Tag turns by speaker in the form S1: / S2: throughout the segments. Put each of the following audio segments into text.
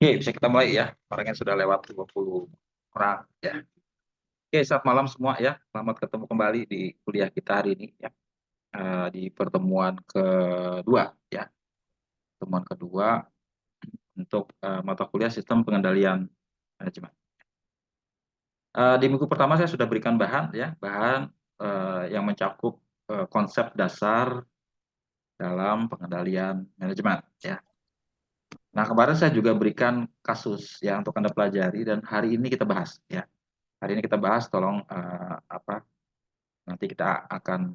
S1: Oke, bisa kita mulai ya. Orangnya sudah lewat 20 orang ya. Oke, selamat malam semua ya. Selamat ketemu kembali di kuliah kita hari ini ya. Di pertemuan kedua ya. Pertemuan kedua untuk mata kuliah sistem pengendalian manajemen. Di minggu pertama saya sudah berikan bahan ya, bahan yang mencakup konsep dasar dalam pengendalian manajemen ya. Nah, kemarin saya juga berikan kasus ya untuk Anda pelajari dan hari ini kita bahas ya. Hari ini kita bahas, tolong nanti kita akan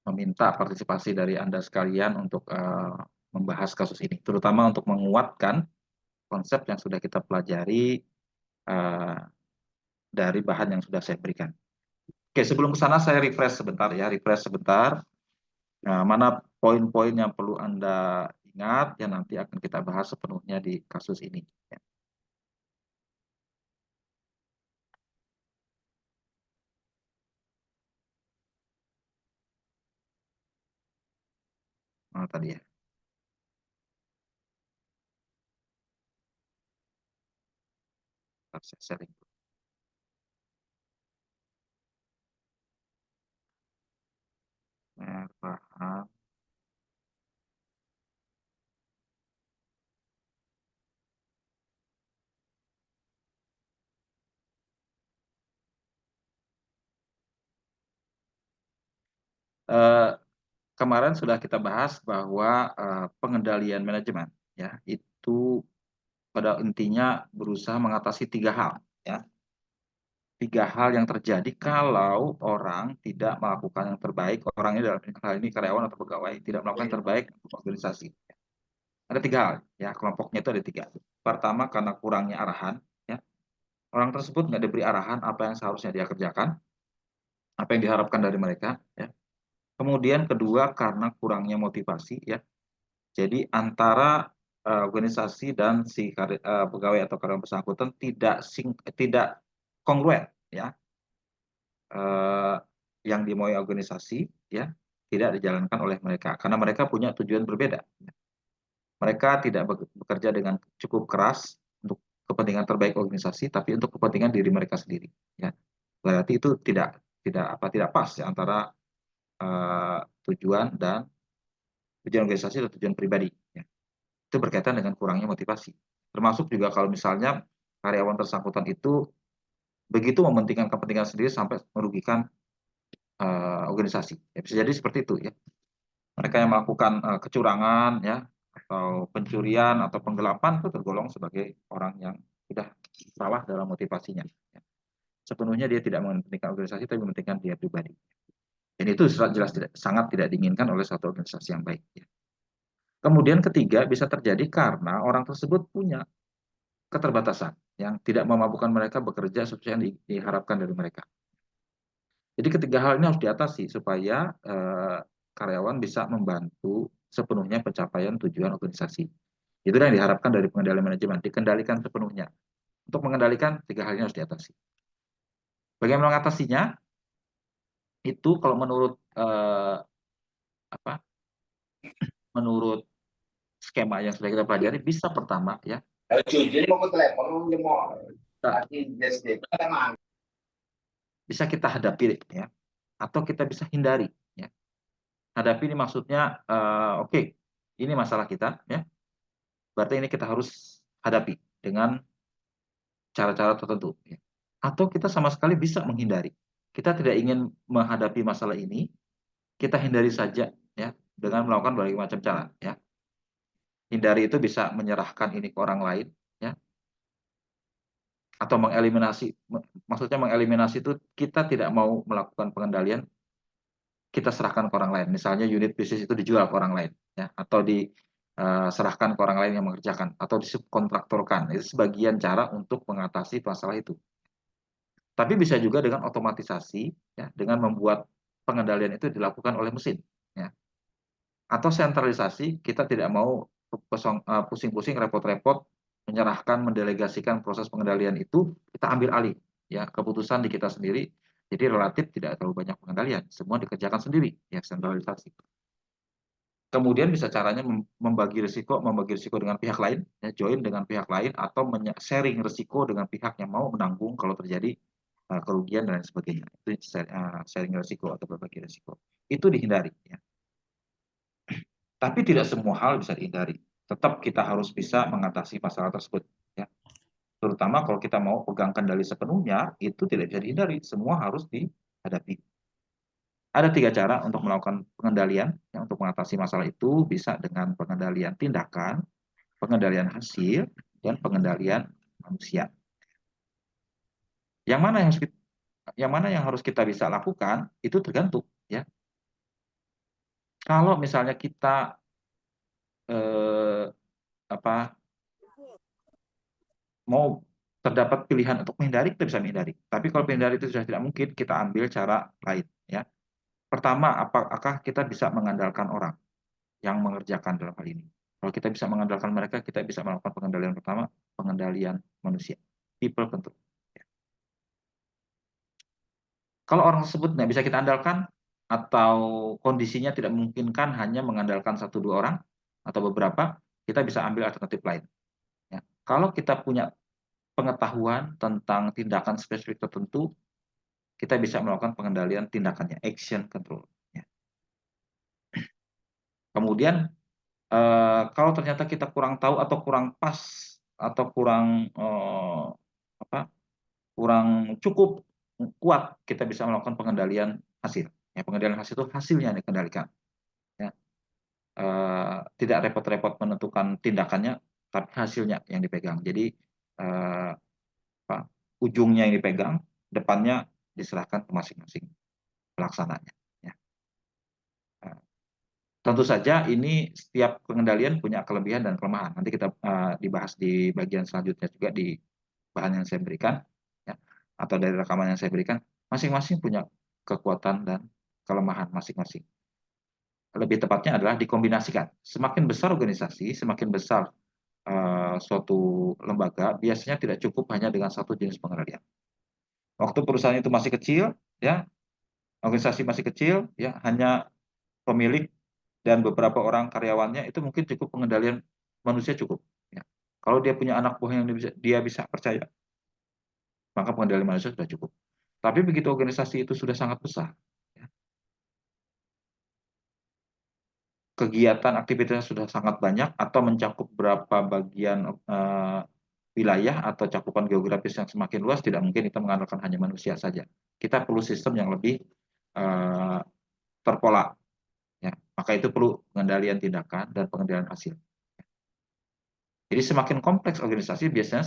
S1: meminta partisipasi dari Anda sekalian untuk membahas kasus ini, terutama untuk menguatkan konsep yang sudah kita pelajari uh, dari bahan yang sudah saya berikan. Oke, sebelum ke sana saya refresh sebentar ya, mana poin-poin yang perlu Anda ingat yang nanti akan kita bahas sepenuhnya di kasus ini. Ya. Tadi ya. Saya sharing. Paham. Kemarin sudah kita bahas bahwa pengendalian manajemen ya itu pada intinya berusaha mengatasi tiga hal ya. Tiga hal yang terjadi kalau orang tidak melakukan yang terbaik, orangnya dalam hal ini karyawan atau pegawai tidak melakukan yang terbaik untuk organisasi. Ada tiga hal ya, kelompoknya itu ada tiga. Pertama, karena kurangnya arahan ya. Orang tersebut nggak diberi arahan apa yang seharusnya dia kerjakan, apa yang diharapkan dari mereka ya. Kemudian kedua, karena kurangnya motivasi ya. Jadi antara organisasi dan si pegawai atau karyawan bersangkutan tidak kongruen ya, eh, yang dimauai organisasi ya tidak dijalankan oleh mereka karena mereka punya tujuan berbeda. Mereka tidak bekerja dengan cukup keras untuk kepentingan terbaik organisasi, tapi untuk kepentingan diri mereka sendiri. Ya, berarti itu tidak pas ya, antara tujuan dan tujuan organisasi dan tujuan pribadi. Ya. Itu berkaitan dengan kurangnya motivasi. Termasuk juga kalau misalnya karyawan tersangkutan itu begitu mementingkan kepentingan sendiri sampai merugikan organisasi. Ya, bisa jadi seperti itu ya. Mereka yang melakukan kecurangan ya atau pencurian atau penggelapan itu tergolong sebagai orang yang sudah salah dalam motivasinya. Ya. Sepenuhnya dia tidak mementingkan organisasi tapi mementingkan dia pribadi. Dan itu jelas sangat tidak diinginkan oleh suatu organisasi yang baik. Ya. Kemudian ketiga bisa terjadi karena orang tersebut punya keterbatasan yang tidak memampukan mereka bekerja sesuai yang diharapkan dari mereka. Jadi ketiga hal ini harus diatasi supaya karyawan bisa membantu sepenuhnya pencapaian tujuan organisasi. Itu yang diharapkan dari pengendalian manajemen, dikendalikan sepenuhnya. Untuk mengendalikan tiga hal ini harus diatasi. Bagaimana mengatasinya? Itu kalau menurut menurut skema yang sudah kita pelajari bisa pertama ya. Bisa kita hadapi ya, atau kita bisa hindari ya. Hadapi ini maksudnya oke, ini masalah kita ya. Berarti ini kita harus hadapi dengan cara-cara tertentu. Ya. Atau kita sama sekali bisa menghindari. Kita tidak ingin menghadapi masalah ini, kita hindari saja ya dengan melakukan berbagai macam cara. Ya. Hindari itu bisa menyerahkan ini ke orang lain, ya, atau mengeliminasi. Maksudnya mengeliminasi itu kita tidak mau melakukan pengendalian, kita serahkan ke orang lain. Misalnya unit bisnis itu dijual ke orang lain, ya, atau diserahkan ke orang lain yang mengerjakan, atau disubkontraktorkan. Itu sebagian cara untuk mengatasi masalah itu. Tapi bisa juga dengan otomatisasi, ya, dengan membuat pengendalian itu dilakukan oleh mesin, ya. Atau sentralisasi, kita tidak mau pusing-pusing, repot-repot, menyerahkan, mendelegasikan proses pengendalian itu, kita ambil alih, ya, keputusan di kita sendiri. Jadi relatif tidak terlalu banyak pengendalian, semua dikerjakan sendiri, ya, sentralisasi. Kemudian bisa caranya membagi risiko dengan pihak lain, ya, join dengan pihak lain atau sharing risiko dengan pihak yang mau menanggung kalau terjadi kerugian dan lain sebagainya. Itu sharing risiko atau berbagi risiko. Itu dihindari. Ya. Tapi tidak semua hal bisa dihindari. Tetap kita harus bisa mengatasi masalah tersebut. Ya. Terutama kalau kita mau pegang kendali sepenuhnya, itu tidak bisa dihindari. Semua harus dihadapi. Ada 3 cara untuk melakukan pengendalian, ya, untuk mengatasi masalah itu bisa dengan pengendalian tindakan, pengendalian hasil, dan pengendalian manusia. Yang mana yang harus kita bisa lakukan itu tergantung, ya. Kalau misalnya kita eh, apa mau terdapat pilihan untuk menghindari, kita bisa menghindari. Tapi kalau menghindari itu sudah tidak mungkin, kita ambil cara lain, ya. Pertama, apakah kita bisa mengandalkan orang yang mengerjakan dalam hal ini? Kalau kita bisa mengandalkan mereka, kita bisa melakukan pengendalian pertama, pengendalian manusia, people control. Kalau orang tersebut nggak bisa kita andalkan, atau kondisinya tidak memungkinkan hanya mengandalkan 1-2 orang, atau beberapa, kita bisa ambil alternatif lain. Ya. Kalau kita punya pengetahuan tentang tindakan spesifik tertentu, kita bisa melakukan pengendalian tindakannya, action control. Ya. Kemudian, kalau ternyata kita kurang tahu atau kurang pas, atau kurang cukup kuat, kita bisa melakukan pengendalian hasil. Ya, pengendalian hasil itu hasilnya yang dikendalikan. Ya. Tidak repot-repot menentukan tindakannya, tapi hasilnya yang dipegang. Jadi ujungnya yang dipegang, depannya diserahkan ke masing-masing pelaksananya. Ya. Tentu saja ini setiap pengendalian punya kelebihan dan kelemahan. Nanti kita dibahas di bagian selanjutnya juga di bahan yang saya berikan, ya, atau dari rekaman yang saya berikan. Masing-masing punya kekuatan dan kelemahan masing-masing. Lebih tepatnya adalah dikombinasikan. Semakin besar organisasi, semakin besar suatu lembaga, biasanya tidak cukup hanya dengan satu jenis pengendalian. Waktu perusahaan itu masih kecil, ya, organisasi masih kecil, ya, hanya pemilik dan beberapa orang karyawannya, itu mungkin cukup pengendalian manusia cukup. Ya. Kalau dia punya anak buah yang dia bisa percaya, maka pengendalian manusia sudah cukup. Tapi begitu organisasi itu sudah sangat besar, ya, kegiatan aktivitasnya sudah sangat banyak atau mencakup berapa bagian wilayah atau cakupan geografis yang semakin luas, tidak mungkin kita mengandalkan hanya manusia saja. Kita perlu sistem yang lebih terpola. Ya. Maka itu perlu pengendalian tindakan dan pengendalian hasil. Jadi semakin kompleks organisasi, biasanya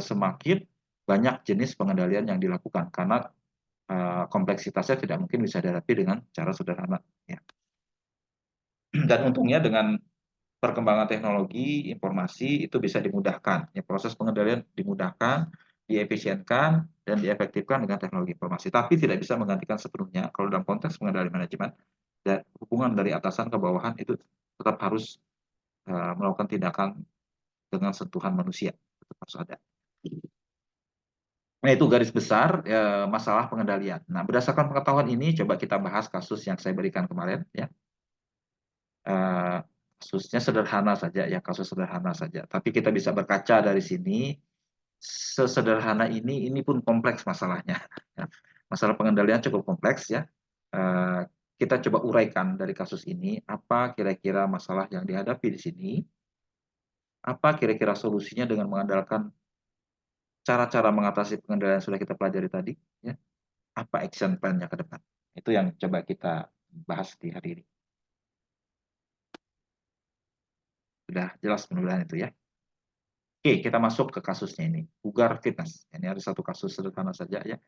S1: semakin banyak jenis pengendalian yang dilakukan, karena kompleksitasnya tidak mungkin bisa dihadapi dengan cara sederhana. Ya. Dan untungnya dengan perkembangan teknologi informasi itu bisa dimudahkan. Ya, proses pengendalian dimudahkan, diefisienkan, dan diefektifkan dengan teknologi informasi. Tapi tidak bisa menggantikan sepenuhnya. Kalau dalam konteks pengendalian manajemen, dan hubungan dari atasan ke bawahan itu tetap harus melakukan tindakan dengan sentuhan manusia. Tetap harus ada. Nah, itu garis besar masalah pengendalian. Nah, berdasarkan pengetahuan ini, coba kita bahas kasus yang saya berikan kemarin. Ya. Kasusnya sederhana saja, ya, kasus sederhana saja. Tapi kita bisa berkaca dari sini, sesederhana ini pun kompleks masalahnya. Ya. Masalah pengendalian cukup kompleks, ya. Kita coba uraikan dari kasus ini, apa kira-kira masalah yang dihadapi di sini, apa kira-kira solusinya dengan mengandalkan cara-cara mengatasi pengendalian yang sudah kita pelajari tadi, ya. Apa action plan-nya ke depan. Itu yang coba kita bahas di hari ini. Sudah jelas mudah-mudahan itu, ya. Oke, kita masuk ke kasusnya ini. Ugar Fitness. Ini ada satu kasus sederhana saja, ya.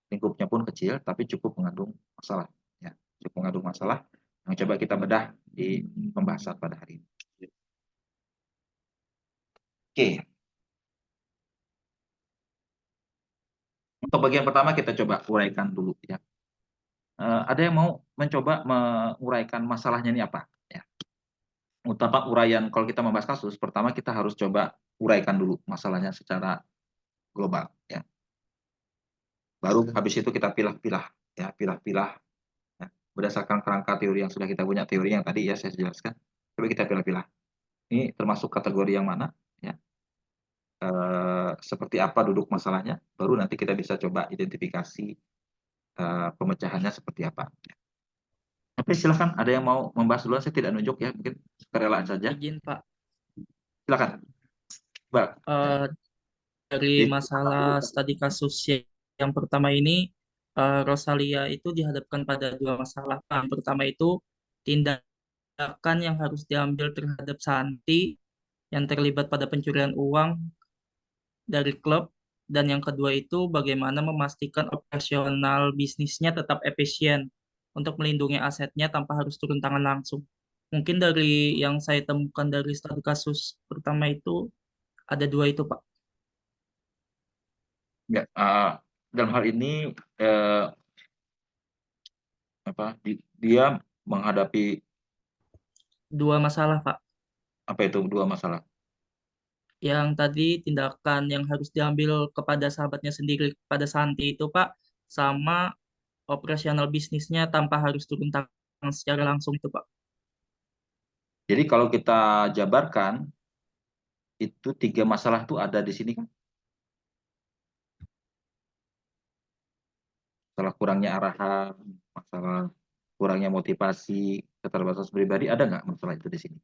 S1: Lingkupnya pun kecil, tapi cukup mengandung masalah. Ya, cukup mengandung masalah yang coba kita bedah di pembahasan pada hari ini. Oke. Untuk bagian pertama kita coba uraikan dulu, ya. Ada yang mau mencoba menguraikan masalahnya ini apa? Ya. Utama uraian kalau kita membahas kasus, pertama kita harus coba uraikan dulu masalahnya secara global, ya. Baru habis itu kita pilah-pilah, ya, pilah-pilah, ya, berdasarkan kerangka teori yang sudah kita punya, teori yang tadi ya saya jelaskan. Coba kita pilih-pilih. Ini termasuk kategori yang mana? Ya. Seperti apa duduk masalahnya? Baru nanti kita bisa coba identifikasi pemecahannya seperti apa. Tapi silakan, ada yang mau membahas dulu? Saya tidak nunjuk ya, mungkin sukarelaan saja.
S2: Izin Pak,
S1: Silakan, Mbak. Ya.
S2: Eh, dari
S1: Jadi, apa
S2: masalah
S1: dulu?
S2: studi kasus yang pertama ini, Rosalia itu dihadapkan pada dua masalah. Yang pertama itu tindakan yang harus diambil terhadap Santi yang terlibat pada pencurian uang dari klub, dan yang kedua itu bagaimana memastikan operasional bisnisnya tetap efisien untuk melindungi asetnya tanpa harus turun tangan langsung. Mungkin dari yang saya temukan dari studi kasus pertama itu ada dua itu, Pak.
S1: Ya, dalam hal ini dia menghadapi
S2: Dua masalah, Pak.
S1: apa itu dua masalah.
S2: Yang tadi tindakan yang harus diambil kepada sahabatnya sendiri, kepada Santi itu, Pak, sama operasional bisnisnya tanpa harus turun tangan secara langsung itu, Pak.
S1: Jadi kalau kita jabarkan, itu tiga masalah itu ada di sini kan? Masalah kurangnya arahan, masalah kurangnya motivasi, keterbatasan pribadi, ada nggak masalah itu di sini?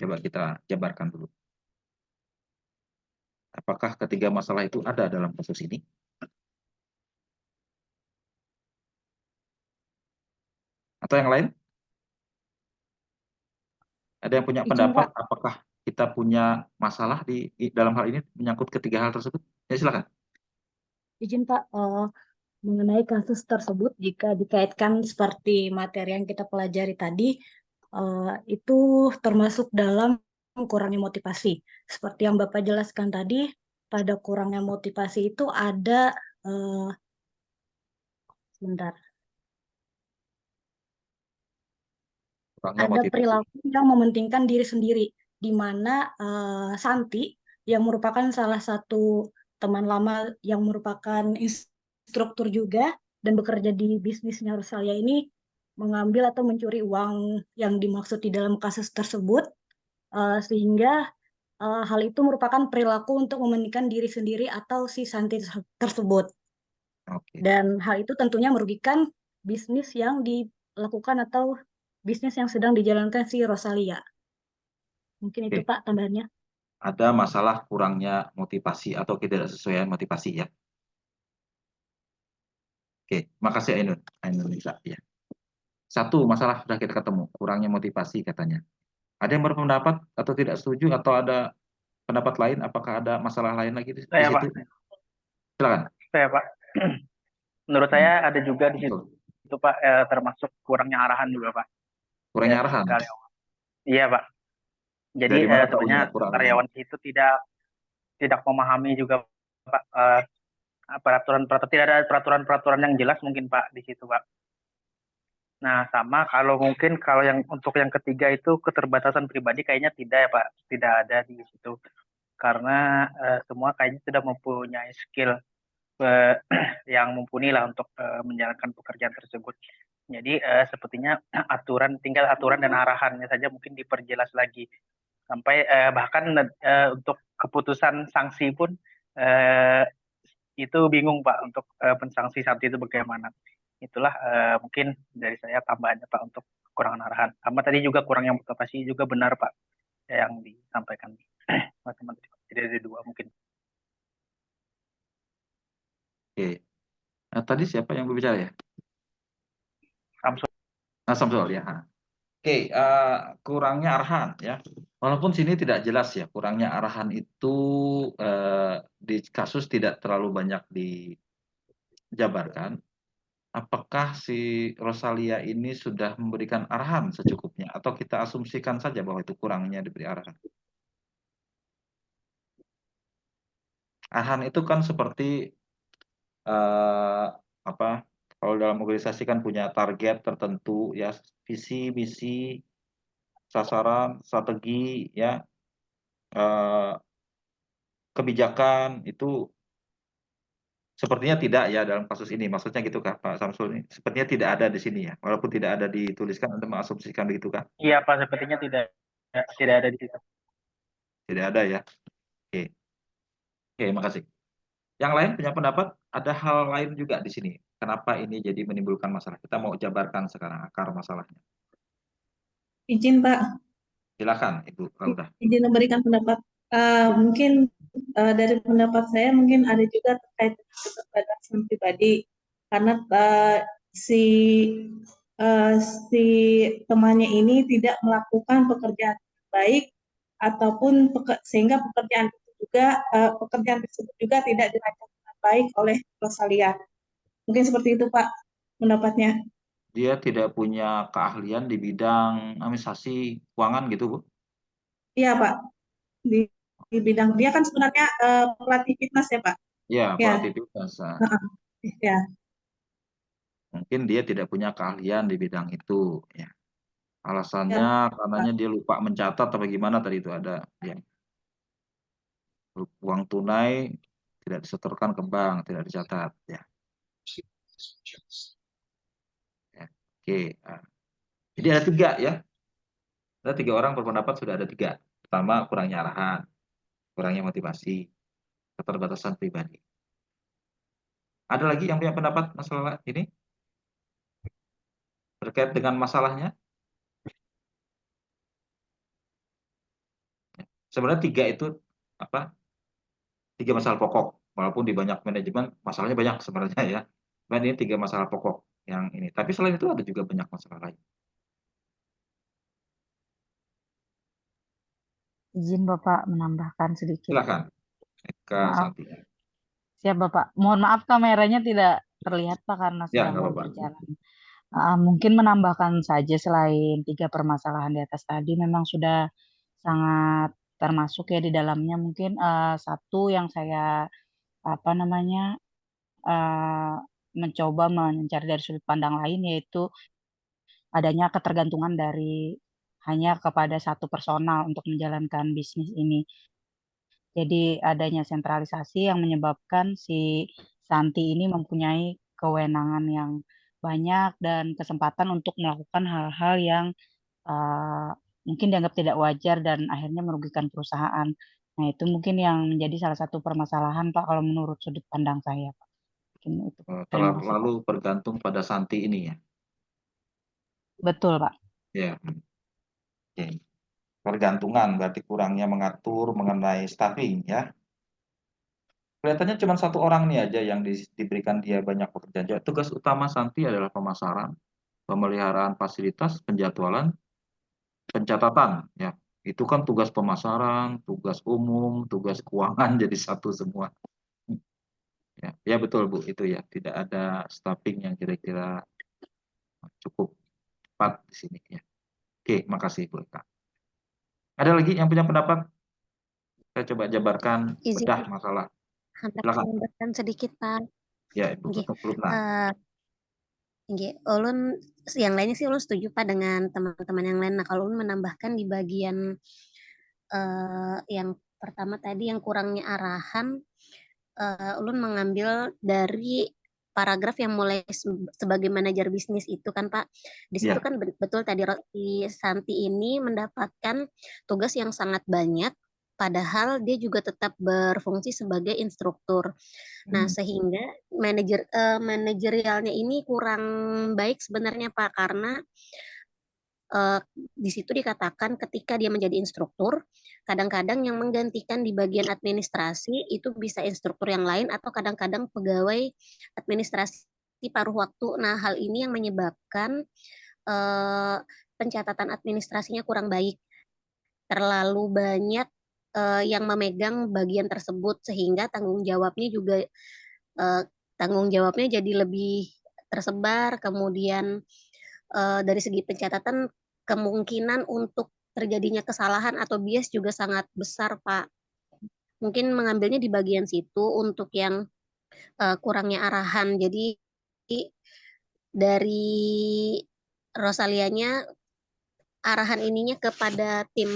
S1: Coba kita jabarkan dulu. Apakah ketiga masalah itu ada dalam kasus ini? Atau yang lain? Ada yang punya
S3: Izin
S1: pendapat
S3: Pak,
S1: apakah kita punya masalah dalam hal ini menyangkut ketiga hal tersebut? Ya silakan.
S3: izin Pak, mengenai kasus tersebut jika dikaitkan seperti materi yang kita pelajari tadi, itu termasuk dalam kurangnya motivasi. Seperti yang Bapak jelaskan tadi, pada kurangnya motivasi itu eh, sebentar,
S1: Kurangnya
S3: ada
S1: motivasi.
S3: perilaku yang mementingkan diri sendiri, di mana Santi yang merupakan salah satu teman lama yang merupakan instruktur juga dan bekerja di bisnisnya Rosalia ini mengambil atau mencuri uang yang dimaksud di dalam kasus tersebut, sehingga hal itu merupakan perilaku untuk mementingkan diri sendiri atau si Santi tersebut.
S1: Oke.
S3: Dan hal itu tentunya merugikan bisnis yang dilakukan atau bisnis yang sedang dijalankan si Rosalia. Mungkin itu
S1: Oke.
S3: Pak tambahannya.
S1: Ada masalah kurangnya motivasi atau ketidaksesuaian motivasi ya. Oke, makasih Ainun. Ainun Nisa, ya. Satu masalah sudah kita ketemu, kurangnya motivasi katanya. Ada yang berpendapat atau tidak setuju atau ada pendapat lain? Apakah ada masalah lain lagi di
S4: Saya
S1: situ?
S4: Pak,
S1: Silakan.
S4: saya Pak. Menurut
S1: Hmm,
S4: saya ada juga di situ
S1: betul.
S4: Pak, termasuk kurangnya arahan juga Pak
S1: Kurangnya
S4: dari
S1: arahan.
S4: karyawan. Iya Pak. Jadi
S1: Dari mana tahunya
S4: sebenarnya
S1: kurang arahan?
S4: karyawan itu tidak memahami juga Pak, peraturan-peraturan, tidak ada peraturan-peraturan yang jelas mungkin Pak di situ Pak. Nah sama kalau mungkin kalau yang untuk yang ketiga itu keterbatasan pribadi kayaknya tidak ya Pak, tidak ada di situ karena semua kayaknya sudah mempunyai skill eh, yang mumpuni lah untuk menjalankan pekerjaan tersebut. Jadi sepertinya tinggal aturan dan arahannya saja mungkin diperjelas lagi sampai bahkan untuk keputusan sanksi pun eh, itu bingung Pak untuk pensanksi saat itu bagaimana. Itulah mungkin dari saya tambahannya Pak untuk kekurangan arahan. Sama tadi juga kurangnya motivasi juga benar Pak yang disampaikan teman-teman. Jadi ada dua mungkin.
S1: Oke. Nah, tadi siapa yang berbicara ya?
S4: Samsul.
S1: Nah, Samsul ya. Oke, kurangnya arahan ya. Walaupun sini tidak jelas ya, kurangnya arahan itu di kasus tidak terlalu banyak dijabarkan. Apakah si Rosalia ini sudah memberikan arahan secukupnya, atau kita asumsikan saja bahwa itu kurangnya diberi arahan? Arahan itu kan seperti eh, apa? Kalau dalam organisasi kan punya target tertentu ya, visi, misi, sasaran, strategi ya, eh, kebijakan itu Sepertinya tidak ya dalam kasus ini, maksudnya gitu kah Pak Samsul? Sepertinya tidak ada di sini ya, walaupun tidak ada dituliskan, Anda mengasumsikan begitu kah?
S4: Iya Pak, sepertinya tidak ada di situ.
S1: Tidak ada ya. Oke, oke, makasih. Yang lain punya pendapat, ada hal lain juga di sini. Kenapa ini jadi menimbulkan masalah? Kita mau jabarkan sekarang akar masalahnya.
S5: Izin Pak,
S1: Silakan Ibu Rauda.
S5: izin memberikan pendapat. Mungkin dari pendapat saya mungkin ada juga terkait dengan keterbatasan pribadi karena si si temannya ini tidak melakukan pekerjaan baik ataupun sehingga pekerjaan tersebut juga tidak dirancang baik oleh Rosalia. Mungkin seperti itu Pak pendapatnya.
S1: Dia tidak punya keahlian di bidang administrasi keuangan gitu, Bu?
S5: Iya Pak, di bidang dia kan sebenarnya pelatih fitness ya Pak.
S1: Ya,
S5: Ya,
S1: produktivitas.
S5: ya.
S1: Mungkin dia tidak punya keahlian di bidang itu. Ya. Alasannya
S5: Ya,
S1: karenanya dia lupa mencatat atau gimana tadi itu ada. Ya. Uang tunai tidak disetorkan ke bank, tidak dicatat. Ya. Ya. Oke. Nah. Jadi ada 3 ya. Ada 3 orang berpendapat sudah ada 3. Pertama, kurangnya arahan, kurangnya motivasi, keterbatasan pribadi. Ada lagi yang punya pendapat masalah ini? Terkait dengan masalahnya? Sebenarnya 3 itu apa? 3 masalah pokok. Walaupun di banyak manajemen masalahnya banyak sebenarnya ya. Dan ini 3 masalah pokok yang ini. Tapi selain itu ada juga banyak masalah lain.
S6: Izin Bapak menambahkan sedikit.
S1: Silakan. Eka
S6: Maaf.
S1: Santi.
S6: Siap Bapak. Mohon maaf kameranya tidak terlihat Pak karena
S1: Ya,
S6: sedang
S1: nggak apa-apa.
S6: berjalan. Mungkin menambahkan saja selain 3 permasalahan di atas tadi memang sudah sangat termasuk ya di dalamnya. Mungkin satu yang saya mencoba mencari dari sudut pandang lain yaitu adanya ketergantungan dari hanya kepada satu personal untuk menjalankan bisnis ini. Jadi adanya sentralisasi yang menyebabkan si Santi ini mempunyai kewenangan yang banyak dan kesempatan untuk melakukan hal-hal yang mungkin dianggap tidak wajar dan akhirnya merugikan perusahaan. Nah, itu mungkin yang menjadi salah satu permasalahan Pak kalau menurut sudut pandang saya Pak. Mungkin itu. Terima kasih Pak.
S1: Terlalu bergantung pada Santi ini ya.
S6: Betul Pak.
S1: Ya. Oke. Pergantungan berarti kurangnya mengatur mengenai staffing ya. Kelihatannya cuma 1 orang nih aja yang diberikan dia banyak pekerjaan. Tugas utama Santi adalah pemasaran, pemeliharaan fasilitas, penjadwalan, pencatatan ya. Itu kan tugas pemasaran, tugas umum, tugas keuangan jadi satu semua. Ya, ya betul Bu, itu ya. Tidak ada staffing yang kira-kira cukup tepat di sini ya. Oke, makasih Bu Eka. Ada lagi yang punya pendapat? Saya coba jabarkan
S7: Izin
S1: bedah masalah.
S7: hendak
S1: Silakan.
S7: menambahkan sedikit Pak.
S1: Ya, Ibu
S7: Nggih.
S1: Lubna.
S7: Nggih, ulun yang lainnya sih ulun setuju Pak dengan teman-teman yang lain. Nah, kalau ulun menambahkan di bagian yang pertama tadi yang kurangnya arahan, ulun mengambil dari paragraf yang mulai sebagai manajer bisnis itu kan Pak. Di situ
S1: Ya.
S7: kan betul tadi si Santi ini mendapatkan tugas yang sangat banyak, padahal dia juga tetap berfungsi sebagai instruktur. Nah, sehingga manajerialnya ini kurang baik sebenarnya Pak, karena di situ dikatakan ketika dia menjadi instruktur, kadang-kadang yang menggantikan di bagian administrasi itu bisa instruktur yang lain atau kadang-kadang pegawai administrasi paruh waktu. Nah, hal ini yang menyebabkan pencatatan administrasinya kurang baik. Terlalu banyak yang memegang bagian tersebut sehingga tanggung jawabnya jadi lebih tersebar. Kemudian dari segi pencatatan kemungkinan untuk terjadinya kesalahan atau bias juga sangat besar Pak. Mungkin mengambilnya di bagian situ untuk yang kurangnya arahan. Jadi dari Rosalianya arahan ininya kepada tim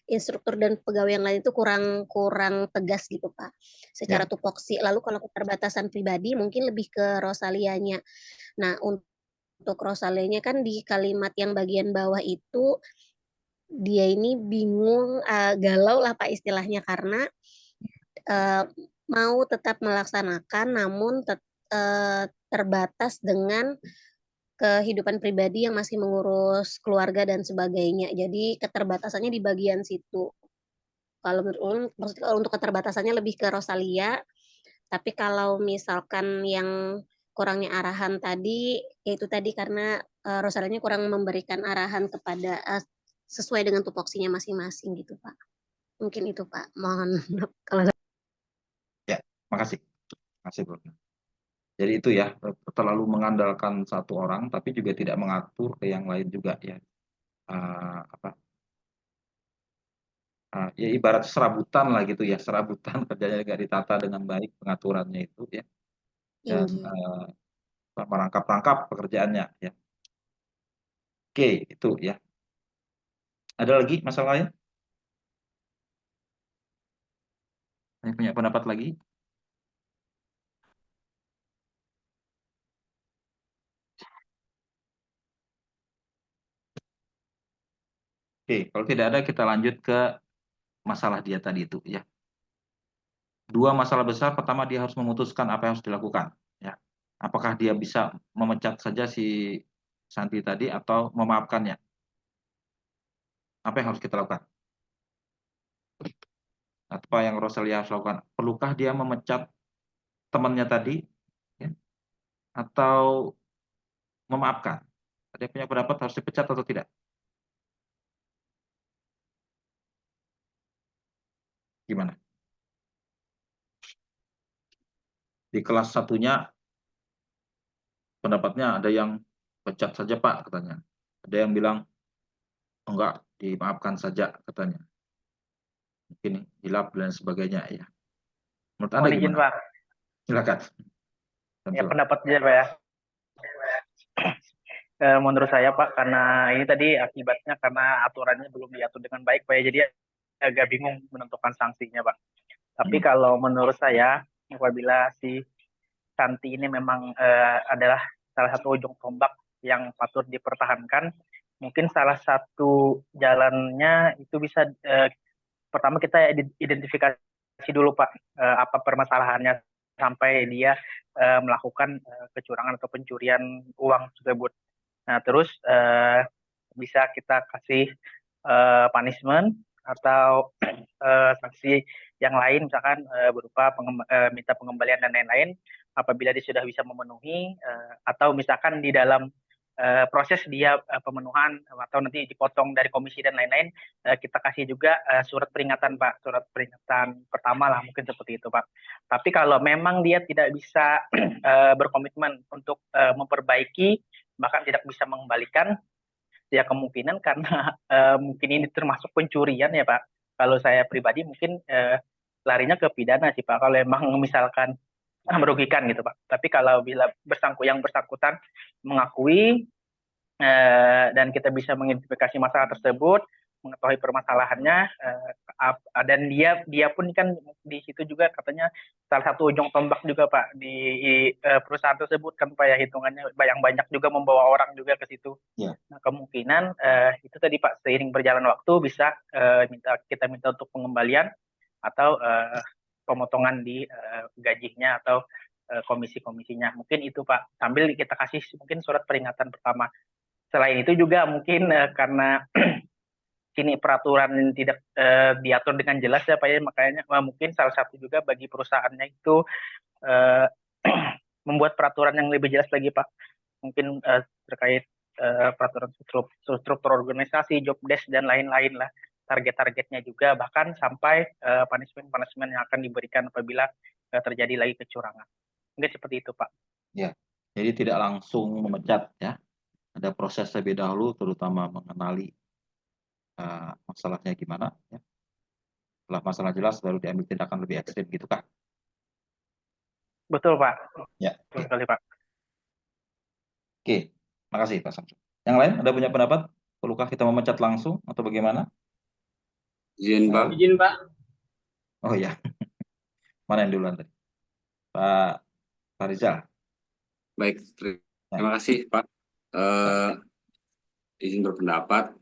S7: instruktur dan pegawai yang lain itu kurang tegas gitu Pak, secara
S1: Ya,
S7: tupoksi. Lalu kalau keterbatasan pribadi mungkin lebih ke Rosalianya. Nah, untuk Rosalianya kan di kalimat yang bagian bawah itu dia ini bingung, galau lah Pak istilahnya karena mau tetap melaksanakan namun terbatas dengan kehidupan pribadi yang masih mengurus keluarga dan sebagainya. Jadi keterbatasannya di bagian situ. Kalau menurut ulun, maksudnya kalau untuk keterbatasannya lebih ke Rosalia, tapi kalau misalkan yang kurangnya arahan tadi, yaitu tadi karena Rosalianya kurang memberikan arahan kepada sesuai dengan tupoksinya masing-masing gitu Pak. Mungkin itu Pak. Mohon kalau
S1: ya, makasih. Makasih, Bro. Jadi itu ya, terlalu mengandalkan satu orang, tapi juga tidak mengatur ke yang lain juga ya. Apa? Ya ibarat serabutan lah gitu ya, serabutan kerjanya nggak ditata dengan baik pengaturannya itu ya, dan
S7: tinggi.
S1: merangkap-rangkap pekerjaannya ya. Oke, itu ya. Ada lagi masalah lain? Saya punya pendapat lagi? Oke, kalau tidak ada kita lanjut ke masalah dia tadi itu ya. Dua masalah besar, pertama dia harus memutuskan apa yang harus dilakukan ya. Apakah dia bisa memecat saja si Santi tadi atau memaafkannya? Apa yang harus kita lakukan? Apa yang Rosalia harus lakukan? Perlukah dia memecat temannya tadi ya? Atau memaafkan? Dia punya pendapat harus dipecat atau tidak? Gimana? Di kelas satunya pendapatnya ada yang pecat saja Pak katanya. Ada yang bilang enggak, dimaafkan saja katanya. Mungkin hilaf dan sebagainya ya. Menurut Anda
S4: Mohon izin
S1: gimana?
S4: Pak.
S1: Silakan.
S4: Ya pendapat dia Pak ya. Menurut saya Pak, karena ini tadi akibatnya karena aturannya belum diatur dengan baik Pak ya, jadi agak bingung menentukan sanksinya Pak. Tapi kalau menurut saya, apabila si Santi ini memang adalah salah satu ujung tombak yang patut dipertahankan, mungkin salah satu jalannya itu bisa pertama kita identifikasi dulu Pak, apa permasalahannya sampai dia melakukan kecurangan atau pencurian uang tersebut. Nah, terus bisa kita kasih punishment atau sanksi yang lain, misalkan berupa minta pengembalian dan lain-lain apabila dia sudah bisa memenuhi, atau misalkan di dalam proses dia pemenuhan atau nanti dipotong dari komisi dan lain-lain, kita kasih juga surat peringatan Pak, surat peringatan pertama lah mungkin seperti itu Pak. Tapi kalau memang dia tidak bisa berkomitmen untuk memperbaiki, bahkan tidak bisa mengembalikan, ya kemungkinan karena mungkin ini termasuk pencurian ya Pak. Kalau saya pribadi mungkin larinya ke pidana sih Pak, kalau emang misalkan merugikan gitu Pak. Tapi kalau bila yang bersangkutan mengakui dan kita bisa mengidentifikasi masalah tersebut, mengetahui permasalahannya, dan dia pun kan di situ juga katanya salah satu ujung tombak juga Pak di perusahaan tersebut kan Pak ya, hitungannya yang banyak juga membawa orang juga ke situ.
S1: Ya.
S4: Nah, kemungkinan itu tadi Pak, seiring berjalan waktu bisa kita minta untuk pengembalian atau pemotongan di gajinya atau komisi-komisinya. Mungkin itu Pak, sambil kita kasih mungkin surat peringatan pertama. Selain itu juga mungkin karena kini peraturan tidak diatur dengan jelas ya Pak ya, makanya mungkin salah satu juga bagi perusahaannya itu membuat peraturan yang lebih jelas lagi Pak. Mungkin terkait peraturan struktur organisasi, job desk dan lain-lain lah, target-targetnya juga, bahkan sampai punishment yang akan diberikan apabila terjadi lagi kecurangan. Mungkin seperti itu Pak.
S1: Ya, jadi tidak langsung memecat ya. Ada proses lebih dahulu, terutama mengenali masalahnya gimana. Ya. Setelah masalah jelas, baru diambil tindakan lebih ekstrim gitu Kak.
S4: Betul Pak.
S1: Ya.
S4: Betul sekali Pak.
S1: Oke, makasih Pak Samsul. Yang lain ada punya pendapat? Perlukah kita memecat langsung atau bagaimana?
S8: Izin, Pak.
S1: Eh,
S9: Izin Pak.
S1: oh ya, mana yang duluan tadi? Pak Rizal.
S8: Baik,
S1: Ya.
S8: terima kasih, Pak. Izin berpendapat.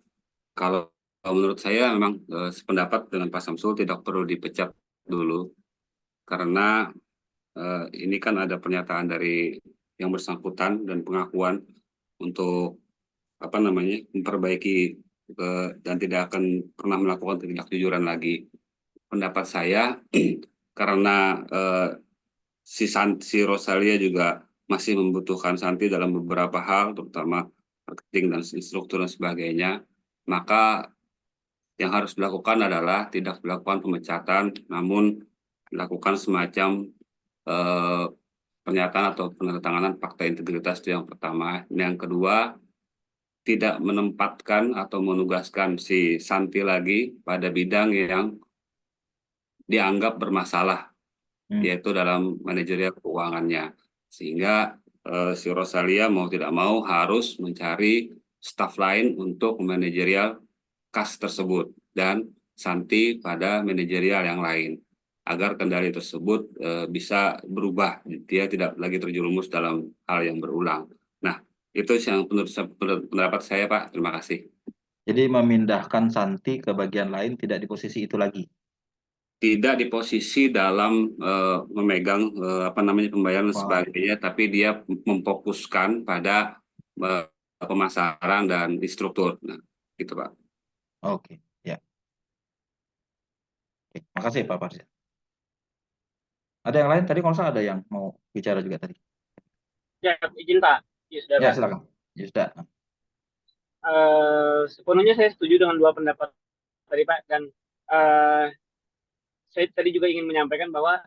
S8: Kalau menurut saya memang sependapat dengan Pak Samsul tidak perlu dipecat dulu, karena ini kan ada pernyataan dari yang bersangkutan dan pengakuan untuk memperbaiki dan tidak akan pernah melakukan ketidakjujuran lagi. Pendapat saya karena si Rosalia juga masih membutuhkan Santi dalam beberapa hal, terutama marketing dan struktur dan sebagainya, maka yang harus dilakukan adalah tidak dilakukan pemecatan, namun dilakukan semacam pernyataan atau penandatanganan fakta integritas, itu yang pertama. Yang kedua, tidak menempatkan atau menugaskan si Santi lagi pada bidang yang dianggap bermasalah, yaitu dalam manajerial keuangannya. Sehingga si Rosalia mau tidak mau harus mencari staf lain untuk manajerial kas tersebut, dan Santi pada manajerial yang lain, agar kendali tersebut bisa berubah, dia tidak lagi terjerumus dalam hal yang berulang. Nah, itu yang pendapat saya, Pak. Terima kasih.
S1: Jadi memindahkan Santi ke bagian lain, tidak di posisi itu lagi.
S8: Tidak di posisi dalam memegang pembayaran dan sebagainya, tapi dia memfokuskan pada pemasaran dan struktur. Nah, gitu, Pak.
S1: Oke, ya. Oke, makasih Pak Farzil. Ada yang lain tadi, kalau saya ada yang mau bicara juga tadi.
S9: Ya, izin Pak. Yusda,
S1: Ya,
S9: Pak.
S1: silakan. Yusda.
S9: Sepenuhnya saya setuju dengan dua pendapat tadi Pak, dan saya tadi juga ingin menyampaikan bahwa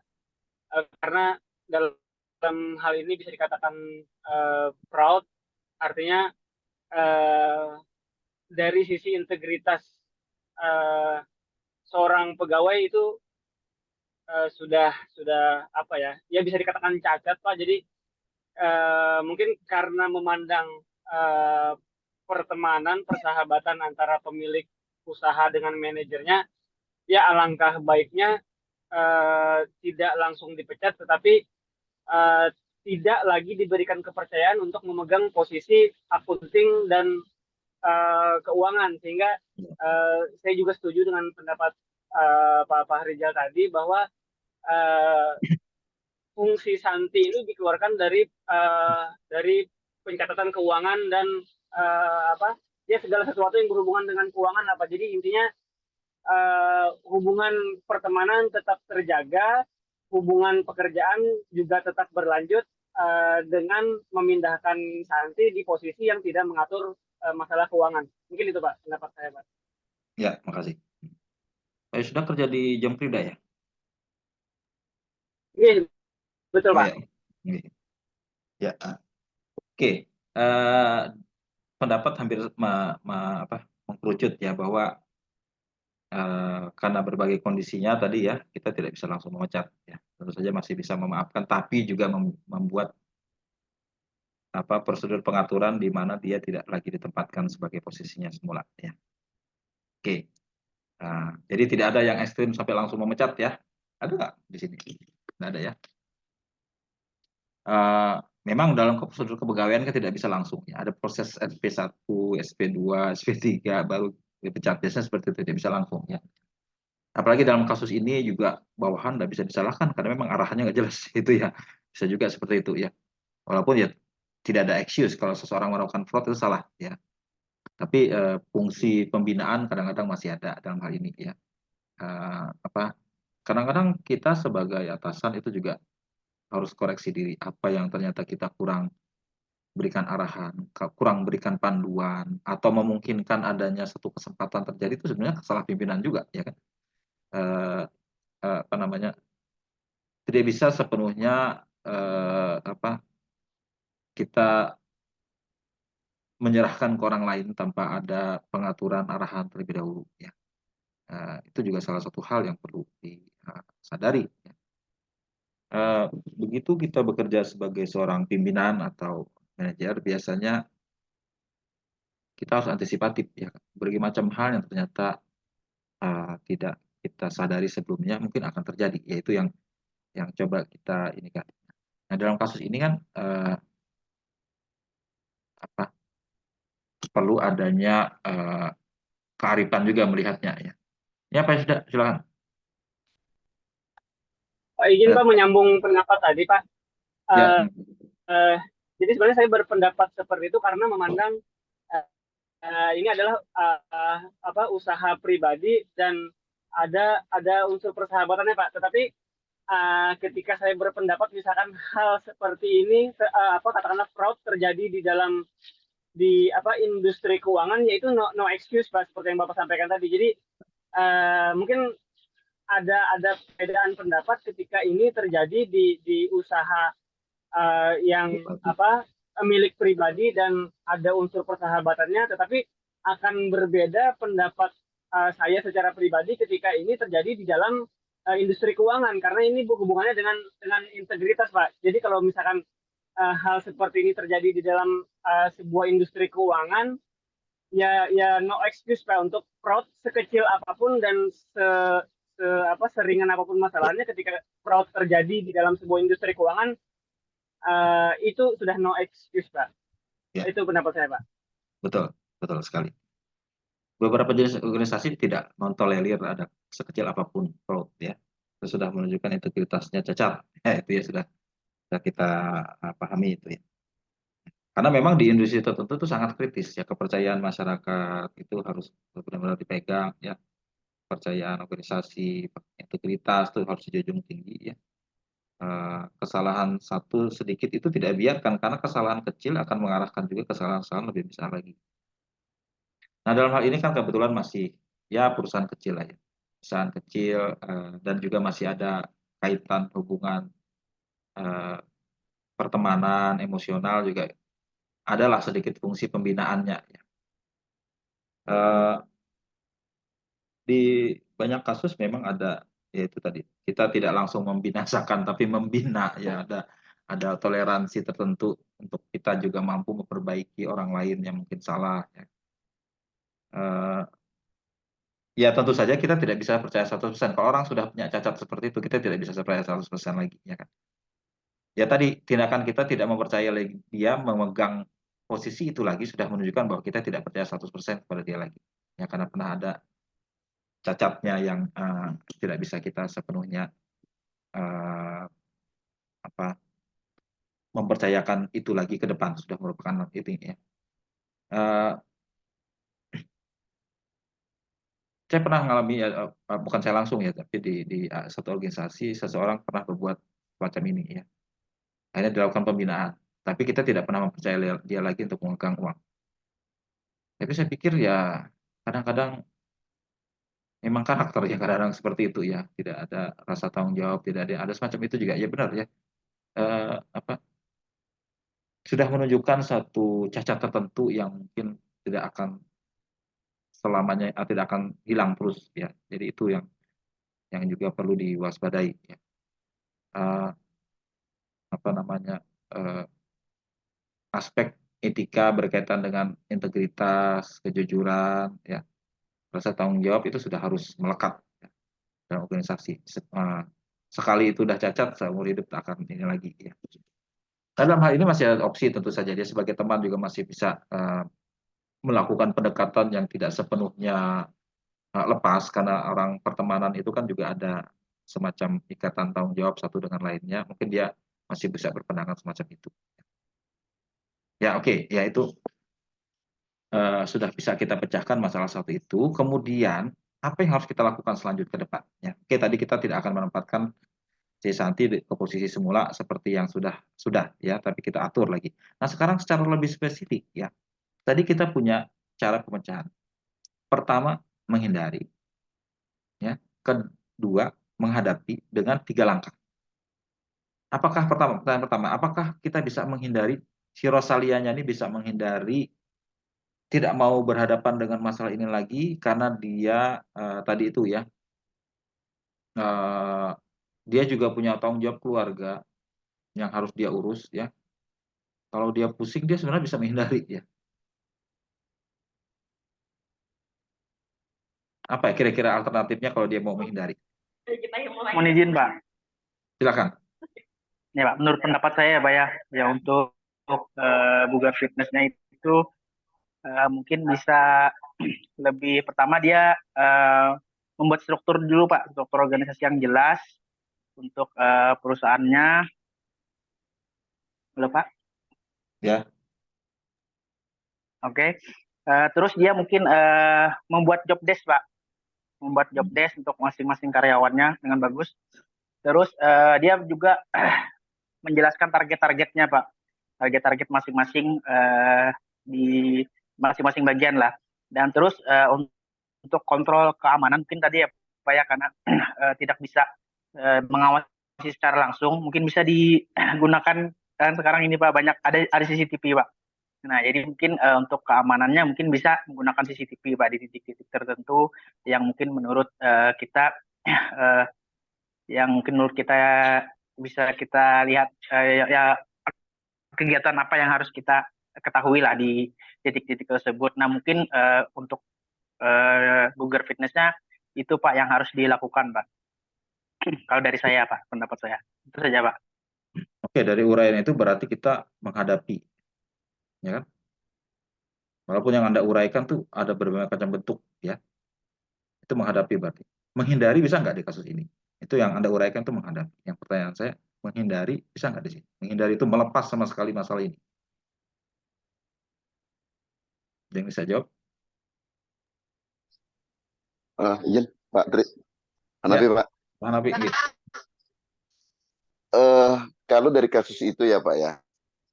S9: karena dalam hal ini bisa dikatakan fraud, artinya dari sisi integritas seorang pegawai itu sudah apa ya bisa dikatakan cacat Pak. Jadi mungkin karena memandang pertemanan, persahabatan antara pemilik usaha dengan manajernya, ya alangkah baiknya tidak langsung dipecat, tetapi tidak lagi diberikan kepercayaan untuk memegang posisi akunting dan keuangan. Sehingga saya juga setuju dengan pendapat Pak Rizal tadi bahwa fungsi Santi ini dikeluarkan dari pencatatan keuangan dan ya segala sesuatu yang berhubungan dengan keuangan apa. Jadi intinya hubungan pertemanan tetap terjaga, hubungan pekerjaan juga tetap berlanjut dengan memindahkan Santi di posisi yang tidak mengatur masalah keuangan. Mungkin itu Pak pendapat saya Pak.
S1: Ya, makasih. Sudah kerja di Jemprida ya?
S9: Iya, betul Pak.
S1: Ya. Oke. Pendapat hampir mengkerucut ya, bahwa karena berbagai kondisinya tadi ya, kita tidak bisa langsung memecat ya. Tentu saja masih bisa memaafkan, tapi juga membuat prosedur pengaturan di mana dia tidak lagi ditempatkan sebagai posisinya semula ya. Oke. Jadi tidak ada yang ekstrim sampai langsung memecat ya. Ada nggak di sini? Nggak ada ya. Memang dalam prosedur kepegawaian kan tidak bisa langsung ya. Ada proses SP1, SP2, SP3 baru dipecat. Biasanya seperti itu, tidak bisa langsung ya. Apalagi dalam kasus ini juga bawahan tidak bisa disalahkan karena memang arahannya nggak jelas itu ya. Bisa juga seperti itu ya. Walaupun ya tidak ada excuse kalau seseorang melakukan fraud itu salah ya. Tapi fungsi pembinaan kadang-kadang masih ada dalam hal ini ya. Kadang-kadang kita sebagai atasan itu juga harus koreksi diri, apa yang ternyata kita kurang berikan arahan, kurang berikan panduan, atau memungkinkan adanya satu kesempatan terjadi, itu sebenarnya salah pimpinan juga ya kan. Tidak bisa sepenuhnya kita menyerahkan ke orang lain tanpa ada pengaturan arahan terlebih dahulu ya. Itu juga salah satu hal yang perlu disadari ya. Begitu kita bekerja sebagai seorang pimpinan atau manajer, biasanya kita harus antisipatif ya, berbagai macam hal yang ternyata tidak kita sadari sebelumnya mungkin akan terjadi, yaitu yang coba kita ini kan. Nah, dalam kasus ini kan perlu adanya kearifan juga melihatnya ya. Ya Pak sudah silakan.
S9: Pak izin Pak menyambung pendapat tadi Pak.
S1: Ya.
S9: Jadi sebenarnya saya berpendapat seperti itu karena memandang ini adalah usaha pribadi dan ada unsur persahabatannya Pak. Tetapi ketika saya berpendapat misalkan hal seperti ini katakanlah fraud terjadi di industri keuangan, yaitu no excuse Pak, seperti yang Bapak sampaikan tadi. Jadi mungkin ada perbedaan pendapat ketika ini terjadi di usaha yang milik pribadi dan ada unsur persahabatannya, tetapi akan berbeda pendapat saya secara pribadi ketika ini terjadi di dalam industri keuangan, karena ini hubungannya dengan integritas Pak. Jadi kalau misalkan hal seperti ini terjadi di dalam sebuah industri keuangan, ya no excuse Pak untuk fraud sekecil apapun dan seringan apapun masalahnya. Ketika fraud terjadi di dalam sebuah industri keuangan, itu sudah no excuse Pak. Ya. Itu pendapat saya Pak.
S1: Betul sekali. Beberapa jenis organisasi tidak mentolerir ada sekecil apapun fraud ya. Itu sudah menunjukkan integritasnya cacat. Ya, itu ya sudah kita pahami itu ya. Karena memang di industri tertentu itu sangat kritis ya, kepercayaan masyarakat itu harus benar-benar dipegang ya. Kepercayaan organisasi, integritas itu harus dijunjung tinggi ya. Kesalahan satu sedikit itu tidak biarkan, karena kesalahan kecil akan mengarahkan juga kesalahan-kesalahan lebih besar lagi. Nah, dalam hal ini kan kebetulan masih ya perusahaan kecil lah ya. Perusahaan kecil dan juga masih ada kaitan hubungan pertemanan, emosional juga adalah sedikit fungsi pembinaannya ya. Di banyak kasus memang ada, yaitu tadi kita tidak langsung membinasakan tapi membina ya, ada toleransi tertentu untuk kita juga mampu memperbaiki orang lain yang mungkin salah ya. Ya tentu saja kita tidak bisa percaya 100%. Kalau orang sudah punya cacat seperti itu, kita tidak bisa percaya 100% lagi ya kan. Ya tadi tindakan kita tidak mempercaya lagi dia memegang posisi itu lagi sudah menunjukkan bahwa kita tidak percaya 100% kepada dia lagi. Ya karena pernah ada cacatnya yang tidak bisa kita sepenuhnya mempercayakan itu lagi ke depan, sudah merupakan itu ya. Saya pernah mengalami bukan saya langsung ya, tapi di satu organisasi seseorang pernah berbuat semacam ini ya. Akhirnya dilakukan pembinaan, tapi kita tidak pernah mempercayai dia lagi untuk memegang uang. Tapi saya pikir ya kadang-kadang memang karakternya kadang-kadang seperti itu ya, tidak ada rasa tanggung jawab, tidak ada semacam itu juga ya, benar ya. Sudah menunjukkan satu cacat tertentu yang mungkin tidak akan selamanya tidak akan hilang terus ya. Jadi itu yang juga perlu diwaspadai ya. Aspek etika berkaitan dengan integritas, kejujuran ya. Rasa tanggung jawab itu sudah harus melekat ya, dalam organisasi. Sekali itu sudah cacat, seumur hidup tak akan ini lagi ya. Dalam hal ini masih ada opsi tentu saja, dia sebagai teman juga masih bisa melakukan pendekatan yang tidak sepenuhnya lepas, karena orang pertemanan itu kan juga ada semacam ikatan tanggung jawab satu dengan lainnya, mungkin dia masih bisa berpandangan semacam itu. Ya oke, ya itu sudah bisa kita pecahkan masalah satu itu. Kemudian apa yang harus kita lakukan selanjutnya ke depan? Ya, oke, tadi kita tidak akan menempatkan si Santi ke posisi semula seperti yang sudah ya, tapi kita atur lagi. Nah sekarang secara lebih spesifik ya, tadi kita punya cara pemecahan. Pertama, menghindari. Ya. Kedua, menghadapi dengan 3 langkah. Pertanyaan pertama, apakah kita bisa menghindari, si Rosalianya ini bisa menghindari tidak mau berhadapan dengan masalah ini lagi karena dia tadi itu ya, dia juga punya tanggung jawab keluarga yang harus dia urus ya. Kalau dia pusing, dia sebenarnya bisa menghindari ya. Apa ya kira-kira alternatifnya kalau dia mau menghindari?
S4: Mohon izin, Pak.
S1: Silakan.
S4: Ya, Pak. Menurut pendapat saya ya, Pak ya untuk Bugar Fitnessnya itu mungkin bisa lebih pertama dia membuat struktur dulu, Pak, struktur organisasi yang jelas untuk perusahaannya. Halo, Pak.
S1: Ya.
S4: Oke. Terus dia mungkin membuat job desk, Pak. Membuat job desk untuk masing-masing karyawannya dengan bagus. Terus dia juga menjelaskan target-targetnya, Pak. Target-target masing-masing di masing-masing bagian lah. Dan terus untuk kontrol keamanan mungkin tadi ya, Pak ya, karena tidak bisa mengawasi secara langsung, mungkin bisa digunakan kan sekarang ini Pak banyak ada CCTV, Pak. Nah, jadi mungkin untuk keamanannya mungkin bisa menggunakan CCTV, Pak, di titik-titik tertentu yang mungkin menurut kita yang mungkin menurut kita bisa kita lihat ya kegiatan apa yang harus kita ketahui lah di titik-titik tersebut. Nah, mungkin untuk Google Fitnessnya itu Pak yang harus dilakukan, Pak. Kalau dari saya, Pak, pendapat saya. Itu saja, Pak.
S1: Oke, dari uraian itu berarti kita menghadapi, ya kan? Walaupun yang Anda uraikan tuh ada berbagai macam bentuk, ya. Itu menghadapi berarti. Menghindari bisa nggak di kasus ini? Itu yang Anda uraikan tuh menghadapi. Yang pertanyaan saya, menghindari bisa nggak di sini? Menghindari itu melepas sama sekali masalah ini. Yang bisa jawab?
S10: Izin, Pak Tri. Hanafi,
S1: Ya,
S10: Pak.
S1: Hanafi, gitu.
S10: Kalau dari kasus itu ya, Pak ya,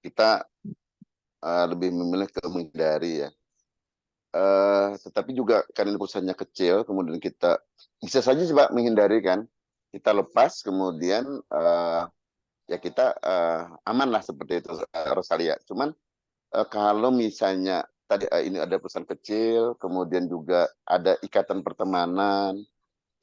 S10: kita lebih memilih ke menghindari ya. Tetapi juga karena perusahaannya kecil, kemudian kita bisa saja sih Pak menghindari kan. Kita lepas, kemudian ya kita aman lah seperti itu, Rosalia. Cuman kalau misalnya tadi ini ada perusahaan kecil, kemudian juga ada ikatan pertemanan,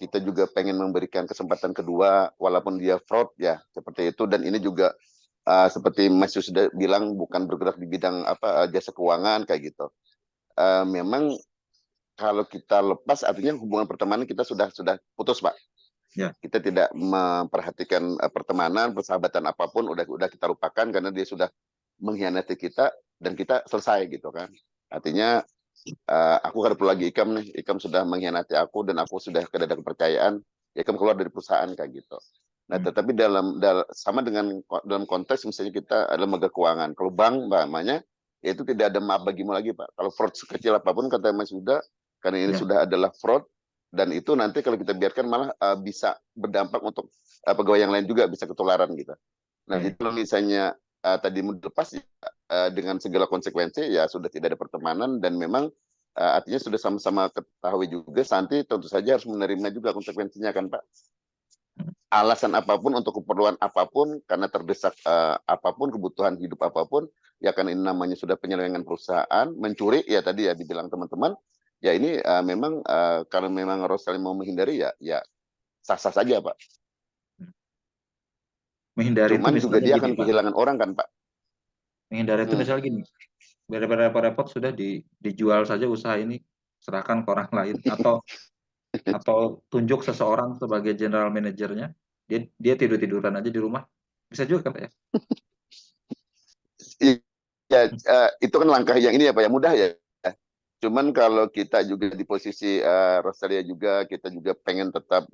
S10: kita juga pengen memberikan kesempatan kedua, walaupun dia fraud ya seperti itu. Dan ini juga seperti Mas Yus sudah bilang bukan bergerak di bidang apa jasa keuangan kayak gitu. Memang kalau kita lepas artinya hubungan pertemanan kita sudah putus, Pak.
S1: Ya.
S10: Kita tidak memperhatikan pertemanan, persahabatan apapun udah kita lupakan karena dia sudah mengkhianati kita dan kita selesai gitu kan. Artinya aku kan perlu lagi Ikam nih, Ikam sudah mengkhianati aku dan aku sudah kehilangan kepercayaan, Ikam keluar dari perusahaan kayak gitu. Nah, tetapi sama dengan dalam konteks misalnya kita adalah lembaga keuangan. Kalau bank namanya itu tidak ada maaf bagimu lagi, Pak. Kalau fraud sekecil apapun kata Mas Yuda, karena ini sudah adalah fraud dan itu nanti kalau kita biarkan malah bisa berdampak untuk pegawai yang lain juga bisa ketularan gitu. Nah, jadi kalau misalnya tadi lepas dengan segala konsekuensi ya sudah tidak ada pertemanan dan memang artinya sudah sama-sama ketahui juga Santi tentu saja harus menerima juga konsekuensinya kan Pak. Alasan apapun untuk keperluan apapun karena terdesak apapun kebutuhan hidup apapun ya kan ini namanya sudah penyelewengan perusahaan mencuri ya tadi ya dibilang teman-teman ya ini memang kalau memang Rosali mau menghindari ya sah-sah saja Pak.
S1: Menghindari
S10: cuman
S1: itu
S10: juga dia
S1: gini,
S10: akan
S1: Pak.
S10: kehilangan orang kan Pak.
S1: Menghindari itu misalnya gini, daripada repot-repot sudah dijual saja usaha ini, serahkan ke orang lain atau tunjuk seseorang sebagai general manajernya, dia tidur-tiduran aja di rumah, bisa juga kan Pak ya?
S10: Ya itu kan langkah yang ini ya Pak ya mudah ya. Cuman kalau kita juga di posisi Rosalia juga kita juga pengen tetap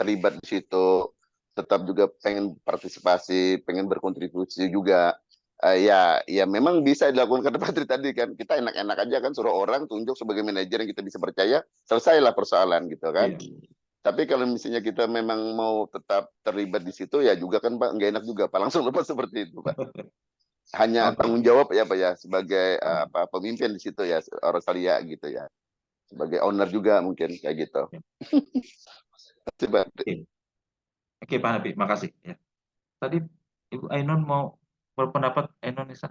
S10: terlibat di situ, tetap juga pengen partisipasi, pengen berkontribusi juga. Ya memang bisa dilakukan kata Patri tadi kan. Kita enak-enak aja kan suruh orang tunjuk sebagai manajer yang kita bisa percaya, selesailah persoalan gitu kan. Iya. Tapi kalau misalnya kita memang mau tetap terlibat di situ ya juga kan Pak nggak enak juga Pak langsung lepas seperti itu Pak. Hanya tanggung jawab ya Pak ya sebagai pemimpin di situ ya Rosalia gitu ya. Sebagai owner juga mungkin kayak gitu.
S1: Oke Pak Nabi, makasih ya. Tadi Ibu Ainun mau berpendapat, Ainun Nisa?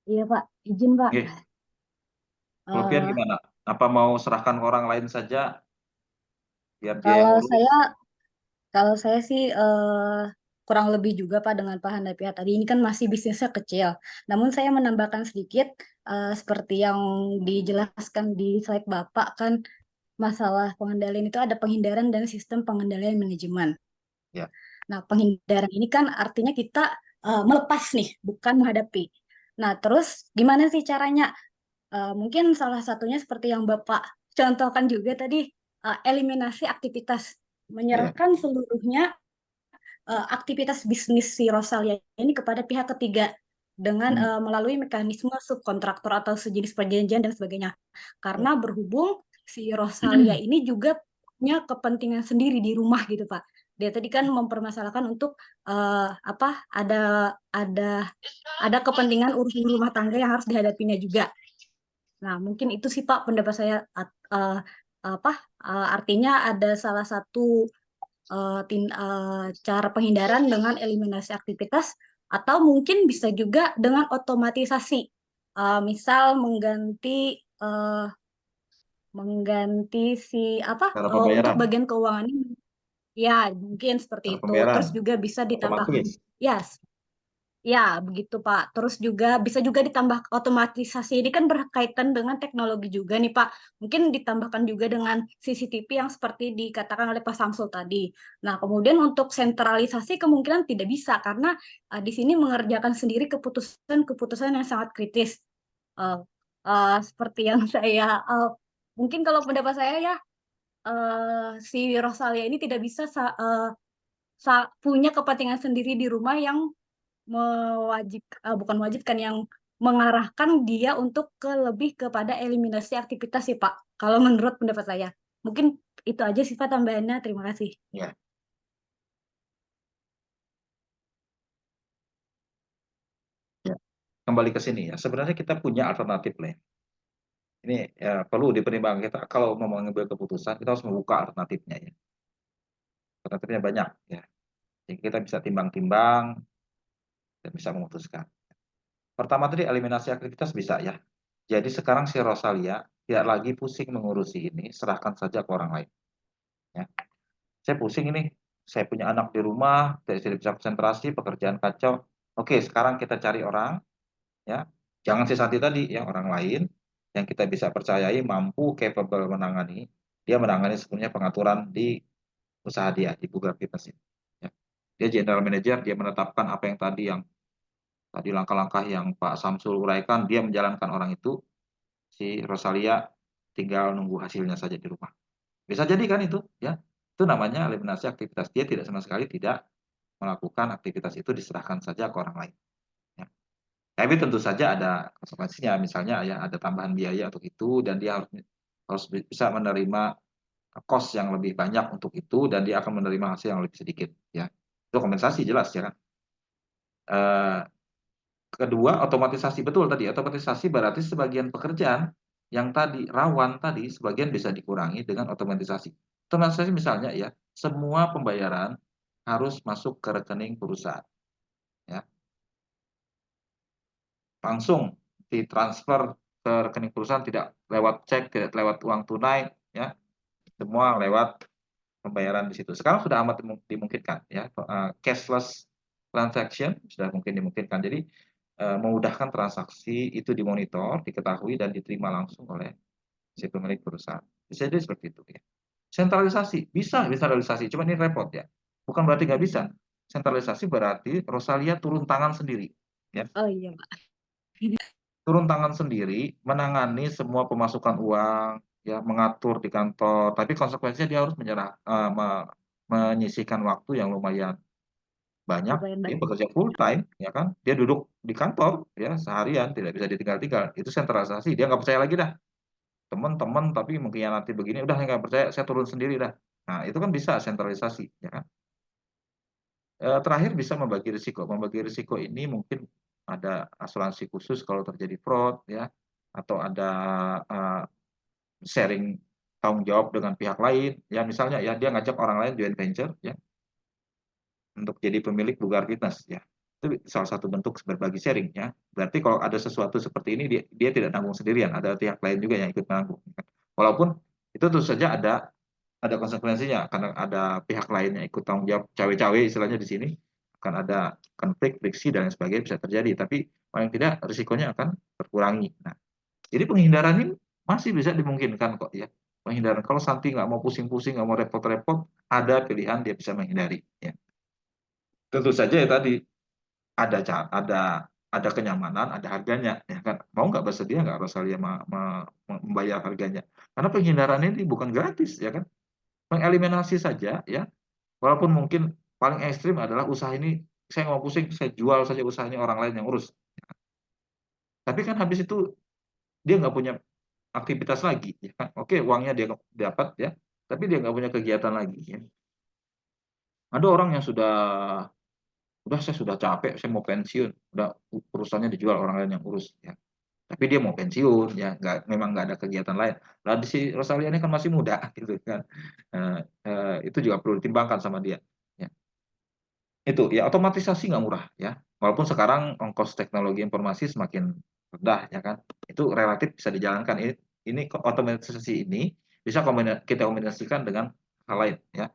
S3: Iya Pak, izin Pak.
S1: Kemudian gimana? Apa mau serahkan ke orang lain saja biar dia
S3: Kalau
S1: ngurus?
S3: saya sih kurang lebih juga Pak dengan Pak Handapia tadi. Ini kan masih bisnisnya kecil. Namun saya menambahkan sedikit seperti yang dijelaskan di slide Bapak kan masalah pengendalian itu ada penghindaran dan sistem pengendalian manajemen.
S1: Ya.
S3: Nah, penghindaran ini kan artinya kita melepas nih, bukan menghadapi. Nah, terus gimana sih caranya? Mungkin salah satunya seperti yang Bapak contohkan juga tadi, eliminasi aktivitas, menyerahkan seluruhnya aktivitas bisnis si Rosalia ini kepada pihak ketiga dengan melalui mekanisme subkontraktor atau sejenis perjanjian dan sebagainya. Karena berhubung si Rosalia ini juga punya kepentingan sendiri di rumah gitu Pak. Dia tadi kan mempermasalahkan untuk ada kepentingan urusan rumah tangga yang harus dihadapinya juga. Nah, mungkin itu sih Pak pendapat saya, artinya ada salah satu cara penghindaran dengan eliminasi aktivitas atau mungkin bisa juga dengan otomatisasi. Misal mengganti si
S1: Cara
S3: untuk
S1: pembayaran,
S3: bagian keuangan ini. Ya, mungkin seperti
S1: cara
S3: itu.
S1: pembayaran
S3: Terus juga bisa ditambahkan.
S1: otomatis.
S3: Yes. Ya, begitu Pak. Terus juga bisa juga ditambah otomatisasi. Ini kan berkaitan dengan teknologi juga nih Pak. Mungkin ditambahkan juga dengan CCTV yang seperti dikatakan oleh Pak Samsul tadi. Nah, kemudian untuk sentralisasi kemungkinan tidak bisa karena di sini mengerjakan sendiri keputusan-keputusan yang sangat kritis. Seperti yang saya mungkin kalau pendapat saya ya, si Rosalia ini tidak bisa punya kepentingan sendiri di rumah yang bukan mewajibkan, yang mengarahkan dia untuk lebih kepada eliminasi aktivitas sih Pak. Kalau menurut pendapat saya. Mungkin itu aja sih Pak tambahannya. Terima kasih.
S1: Ya. Ya. Kembali ke sini ya. Sebenarnya kita punya alternatif lain. Ini ya, perlu dipertimbangkan kita kalau mau mengambil keputusan kita harus membuka alternatifnya ya. Alternatifnya banyak ya. Jadi kita bisa timbang-timbang dan bisa memutuskan. Pertama tadi eliminasi aktivitas bisa ya. Jadi sekarang si Rosalia tidak lagi pusing mengurusi ini, serahkan saja ke orang lain. Ya. Saya pusing ini, saya punya anak di rumah, tidak bisa konsentrasi, pekerjaan kacau. Oke, sekarang kita cari orang, ya, jangan si Santi tadi, ya orang lain yang kita bisa percayai mampu, capable menangani. Dia menangani sebenarnya pengaturan di usaha dia di Google Fitness ini. Ya. Dia general manager, dia menetapkan apa yang tadi langkah-langkah yang Pak Samsul uraikan, dia menjalankan orang itu. Si Rosalia tinggal nunggu hasilnya saja di rumah. Bisa jadi kan itu, ya. Itu namanya eliminasi aktivitas. Dia tidak sama sekali tidak melakukan aktivitas itu, diserahkan saja ke orang lain. Ya. Tapi tentu saja ada konsekuensinya, misalnya ya ada tambahan biaya untuk itu dan dia harus bisa menerima cost yang lebih banyak untuk itu dan dia akan menerima hasil yang lebih sedikit. Ya, itu kompensasi jelas ya kan. Kedua, otomatisasi betul tadi. Otomatisasi berarti sebagian pekerjaan yang tadi rawan tadi sebagian bisa dikurangi dengan otomatisasi. Otomatisasi misalnya ya, semua pembayaran harus masuk ke rekening perusahaan. Ya. Langsung ditransfer ke rekening perusahaan, tidak lewat cek, tidak lewat uang tunai, ya. Semua lewat pembayaran di situ. Sekarang sudah amat dimungkinkan ya. Cashless transaction sudah mungkin dimungkinkan. Jadi memudahkan transaksi itu dimonitor, diketahui dan diterima langsung oleh si pemilik perusahaan. Bisa jadi seperti itu ya. Sentralisasi bisa sentralisasi, cuma ini repot ya. Bukan berarti nggak bisa. Sentralisasi berarti Rosalia turun tangan sendiri. Ya.
S3: Oh iya Pak.
S1: Turun tangan sendiri, menangani semua pemasukan uang, ya mengatur di kantor. Tapi konsekuensinya dia harus menyisihkan waktu yang lumayan banyak, dia bekerja full time, ya kan? Dia duduk di kantor, ya seharian, tidak bisa ditinggal-tinggal. Itu sentralisasi. Dia nggak percaya lagi dah. Teman-teman tapi mengkhianati begini, udah nggak percaya, saya turun sendiri dah. Nah itu kan bisa sentralisasi, ya kan? Terakhir bisa membagi risiko. Membagi risiko ini mungkin ada asuransi khusus kalau terjadi fraud, ya, atau ada sharing tanggung jawab dengan pihak lain. Ya misalnya ya dia ngajak orang lain joint venture, ya, untuk jadi pemilik Bugar Fitness ya. Itu salah satu bentuk berbagi sharing ya. Berarti kalau ada sesuatu seperti ini dia tidak nanggung sendirian, ada pihak lain juga yang ikut menanggung. Walaupun itu tentu saja ada konsekuensinya karena ada pihak lain yang ikut tanggung jawab, cawe-cawe istilahnya di sini. akan ada konflik, friksi dan lain sebagainya bisa terjadi, tapi paling tidak risikonya akan terkurangi. Nah, jadi penghindaran ini masih bisa dimungkinkan kok ya. Penghindaran kalau Santi nggak mau pusing-pusing, nggak mau repot-repot, ada pilihan dia bisa menghindari. Ya. Tentu saja ya tadi ada kenyamanan, ada harganya, ya kan? Mau nggak bersedia nggak Rosalia membayar harganya? Karena penghindaran ini bukan gratis, ya kan? Mengeliminasi saja, ya. Walaupun mungkin paling ekstrim adalah usaha ini saya nggak mau pusing, saya jual saja usahanya orang lain yang urus. Tapi kan habis itu dia nggak punya aktivitas lagi, ya kan? Oke, uangnya dia dapat, ya, tapi dia nggak punya kegiatan lagi. Ya. Ada orang yang saya sudah capek, saya mau pensiun, udah perusahaannya dijual orang lain yang urus, ya. Tapi dia mau pensiun, ya, memang nggak ada kegiatan lain. Lah si Rosalia ini kan masih muda, gitu kan. Itu juga perlu ditimbangkan sama dia. Ya. Itu ya otomatisasi nggak murah, ya. Walaupun sekarang ongkos teknologi informasi semakin rendah, ya kan. Itu relatif bisa dijalankan. Ini otomatisasi ini bisa kita kombinasikan dengan hal lain, ya.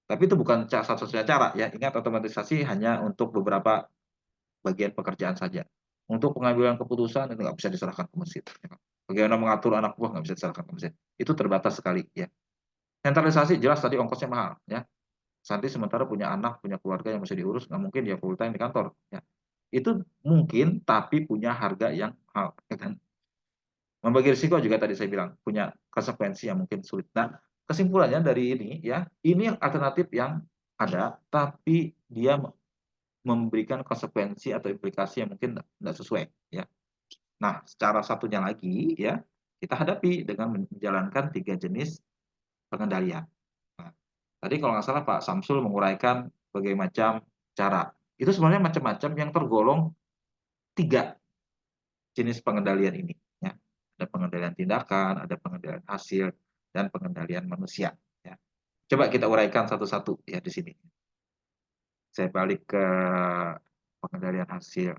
S1: Tapi itu bukan satu-satunya cara, ya. Ingat otomatisasi hanya untuk beberapa bagian pekerjaan saja. Untuk pengambilan keputusan itu nggak bisa diserahkan ke mesin. Bagaimana mengatur anak buah nggak bisa diserahkan ke mesin. Itu terbatas sekali, ya. Sentralisasi jelas tadi ongkosnya mahal, ya. Santi sementara punya anak, punya keluarga yang mesti diurus, nggak mungkin dia full time di kantor, ya. Itu mungkin, tapi punya harga yang mahal, ya kan. Membagi risiko juga tadi saya bilang punya konsekuensi yang mungkin sulit. Nah, kesimpulannya dari ini, ya, ini alternatif yang ada, tapi dia memberikan konsekuensi atau implikasi yang mungkin tidak sesuai, ya. Nah, secara satunya lagi, ya, kita hadapi dengan menjalankan 3 jenis pengendalian. Nah, tadi kalau nggak salah Pak Samsul menguraikan berbagai macam cara. Itu sebenarnya macam-macam yang tergolong 3 jenis pengendalian ini, ya. Ada pengendalian tindakan, ada pengendalian hasil, dan pengendalian manusia, ya. Coba kita uraikan satu-satu, ya, di sini. Saya balik ke pengendalian hasil.